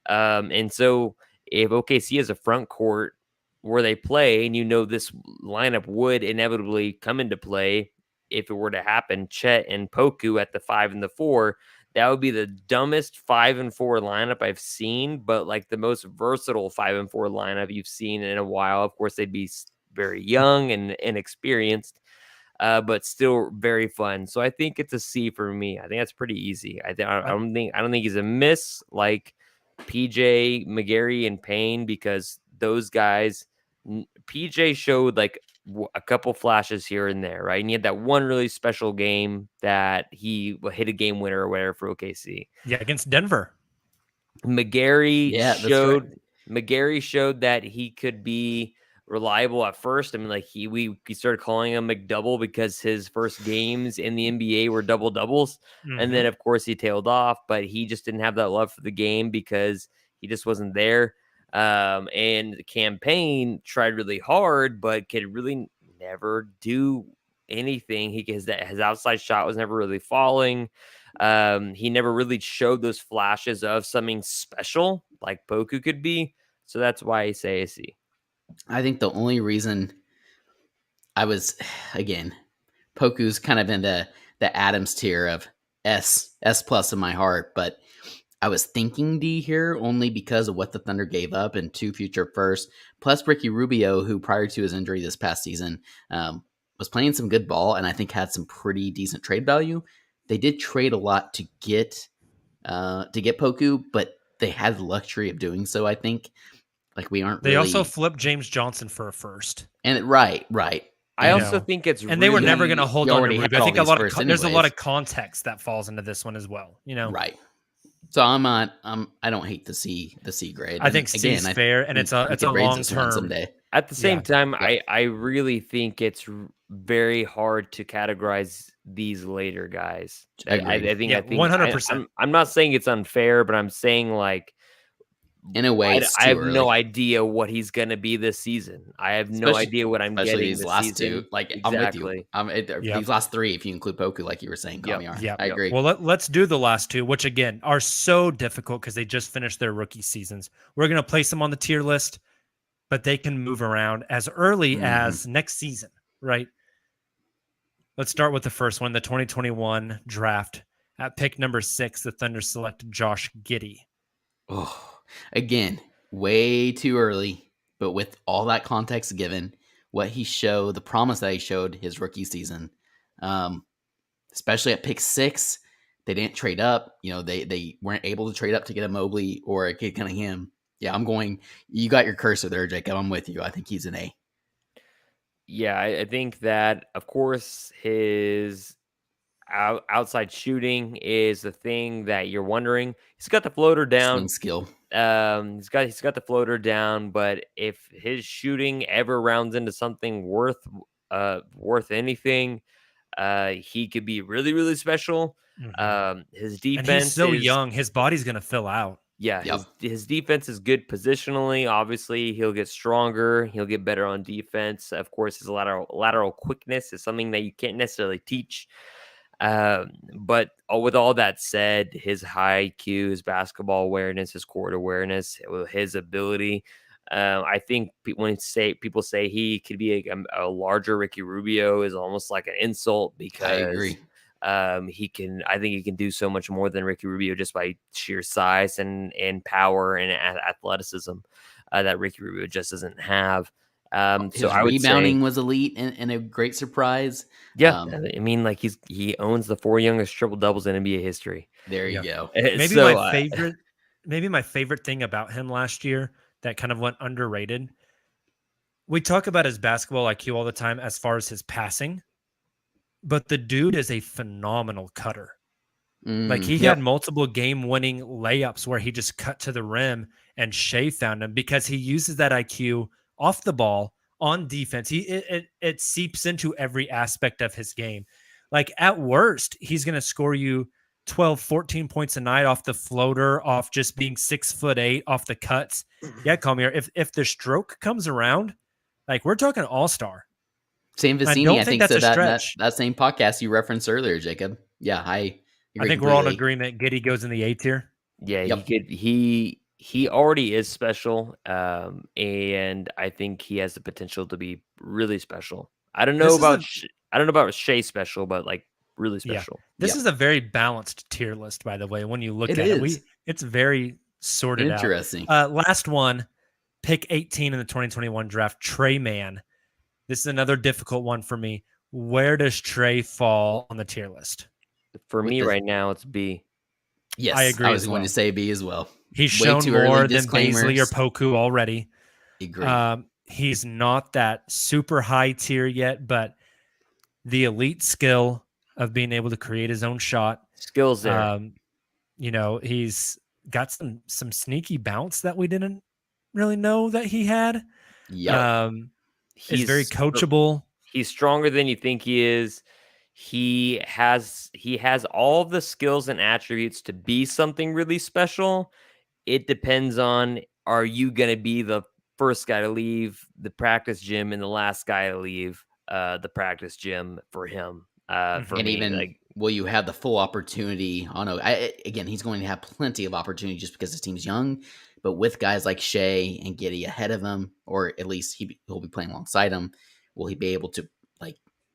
And so if OKC has a front court where they play, and this lineup would inevitably come into play if it were to happen, Chet and Poku at the 5 and the 4, that would be the dumbest 5 and 4 lineup I've seen, but like the most versatile 5 and 4 lineup you've seen in a while. Of course, they'd be very young and inexperienced, but still very fun. So I think it's a C for me. I think that's pretty easy. I don't think he's a miss like PJ, McGarry, and Payne, because those guys. PJ showed like a couple flashes here and there, right? And he had that one really special game that he hit a game winner or whatever for OKC. Yeah, against Denver. McGarry showed that he could be reliable at first. I mean, like we started calling him McDouble because his first games in the NBA were double doubles, and then of course he tailed off. But he just didn't have that love for the game because he just wasn't there. And the campaign tried really hard, but could really never do anything. His outside shot was never really falling. He never really showed those flashes of something special like Poku could be. So that's why I say a C. I think the only reason I was, again, Poku's kind of in the Adams tier of S plus in my heart, but I was thinking D here only because of what the Thunder gave up and 2 future firsts, plus Ricky Rubio, who prior to his injury this past season was playing some good ball and I think had some pretty decent trade value. They did trade a lot to get Poku, but they had the luxury of doing so. I think like we aren't. They also flipped James Johnson for a first, and right. I also think it's and they were never going to hold on to Rubio. I think there's a lot of context that falls into this one as well. Right. So I don't hate the C grade. I think C is fair, and it's a long term. Someday. At the same time, I really think it's very hard to categorize these later guys. I think 100%. I'm not saying it's unfair, but I'm saying like In a way, it's I too have early. no idea what he's going to be this season. I have no idea what I'm especially getting these this last season. two. Like, I'm with you. Exactly. These last three, if you include Poku, like you were saying, Yep. Kamiar. Yeah. I agree. Well, let's do the last two, which again are so difficult because they just finished their rookie seasons. We're going to place them on the tier list, but they can move around as early as next season, right? Let's start with the first one, the 2021 draft. At pick number 6, the Thunder select Josh Giddey. Oh, again, way too early, but with all that context given, what he showed, the promise that he showed his rookie season, especially at pick 6, they didn't trade up. They weren't able to trade up to get a Mobley or a Kid Cunningham. Yeah, you got your cursor there, Jacob. I'm with you. I think he's an A. Yeah, I think that, of course, his outside shooting is the thing that you're wondering. He's got the floater down. Swing skill. He's got the floater down, but if his shooting ever rounds into something worth anything, he could be really, really special. His defense, and he's so young, his body's gonna fill out. Yeah, Yep. his defense is good positionally. Obviously, he'll get stronger. He'll get better on defense. Of course, his lateral quickness is something that you can't necessarily teach. But with all that said, his high IQ, his basketball awareness, his court awareness, his ability, I think when people say he could be a larger Ricky Rubio is almost like an insult because I agree. I think he can do so much more than Ricky Rubio just by sheer size and power and athleticism that Ricky Rubio just doesn't have. His rebounding was elite and a great surprise. Yeah, I mean, like he owns the 4 youngest triple doubles in NBA history. There you go. Maybe my favorite thing about him last year that kind of went underrated. We talk about his basketball IQ all the time as far as his passing, but the dude is a phenomenal cutter. Like he had multiple game-winning layups where he just cut to the rim and Shea found him because he uses that IQ off the ball on defense. It seeps into every aspect of his game. Like at worst, he's going to score you 12, 14 points a night off the floater, off just being 6'8", off the cuts. Yeah, Kamiar, if the stroke comes around, like we're talking all-star. Same Vicini, I think that's so. a stretch. That same podcast you referenced earlier, Jacob. Yeah, I think we're all in agreement. Giddey goes in the A tier. Yeah, he already is special, and I think he has the potential to be really special. I don't know about Shea special, but like really special. Yeah. This is a very balanced tier list, by the way. When you look at it, it's very sorted out. Interesting. Last one, pick 18 in the 2021 draft, Trey Mann. This is another difficult one for me. Where does Trey fall on the tier list? For me right now, it's B. Yes, I agree. I was going to say B as well. He's shown more than Baisley or Poku already. Agree. He's not that super high tier yet, but the elite skill of being able to create his own shot. Skills there. He's got some sneaky bounce that we didn't really know that he had. Yeah. He's very coachable. He's stronger than you think he is. He has all the skills and attributes to be something really special. It depends on, are you going to be the first guy to leave the practice gym and the last guy to leave the practice gym for him? Will you have the full opportunity? Again, he's going to have plenty of opportunity just because his team's young. But with guys like Shea and Giddey ahead of him, or at least he'll be playing alongside him, will he be able to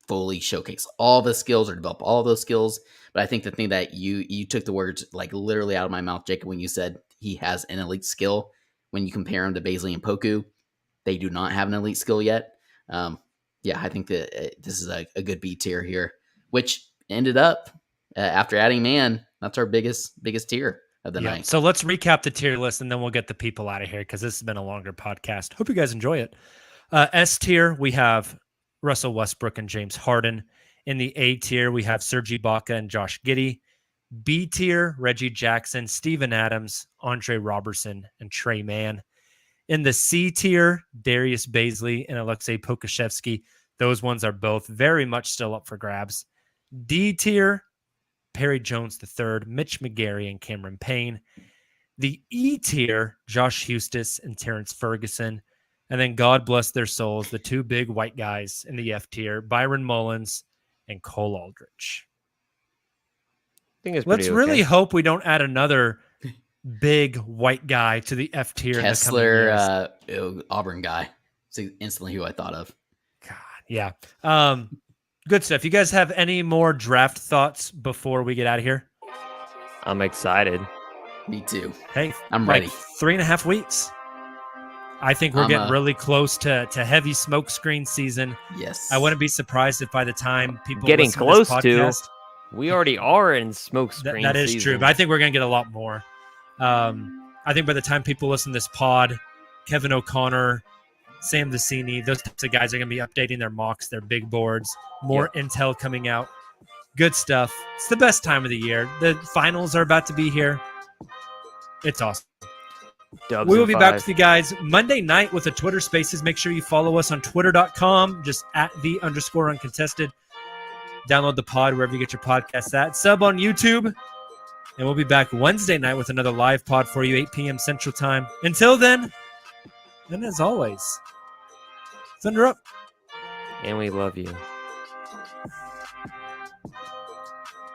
fully showcase all the skills or develop all those skills? But I think the thing that you took the words literally out of my mouth, Jacob, when you said he has an elite skill. When you compare him to Baisley and Poku, they do not have an elite skill yet. I think that this is a good B tier here, which ended up after adding Mann. That's our biggest tier of the night. So let's recap the tier list and then we'll get the people out of here because this has been a longer podcast. Hope you guys enjoy it. S tier, we have Russell Westbrook and James Harden. In the A tier, we have Serge Ibaka and Josh Giddey. B tier, Reggie Jackson, Steven Adams, Andre Robertson, and Trey Mann. In the C tier, Darius Baisley and Alexei Pokusevsky. Those ones are both very much still up for grabs. D tier, Perry Jones III, Mitch McGary, and Cameron Payne. The E tier, Josh Hustis and Terrence Ferguson. And then God bless their souls, the two big white guys in the F tier, Byron Mullins and Cole Aldrich. I think it's Let's pretty really okay. hope we don't add another big white guy to the F tier. Kessler, in the coming years. Auburn guy. It's instantly who I thought of. God, yeah. Good stuff. You guys have any more draft thoughts before we get out of here? I'm excited. Me too. Hey, I'm ready. 3.5 weeks. I think we're getting really close to heavy smoke screen season. Yes. I wouldn't be surprised if by the time people Getting listen close to this podcast, we already are in smoke screen that is season. true, but I think we're going to get a lot more. I think by the time people listen to this pod, Kevin O'Connor, Sam Vecini, those types of guys are going to be updating their mocks, their big boards, more intel coming out. Good stuff. It's the best time of the year. The finals are about to be here. It's awesome. Dubs We will be 5. back with you guys Monday night with the Twitter Spaces. Make sure you follow us on twitter.com, just at @the_uncontested. Download the pod wherever you get your podcasts at. Sub on YouTube. And we'll be back Wednesday night with another live pod for you, 8 p.m. Central Time. Until then, and as always, Thunder up. And we love you.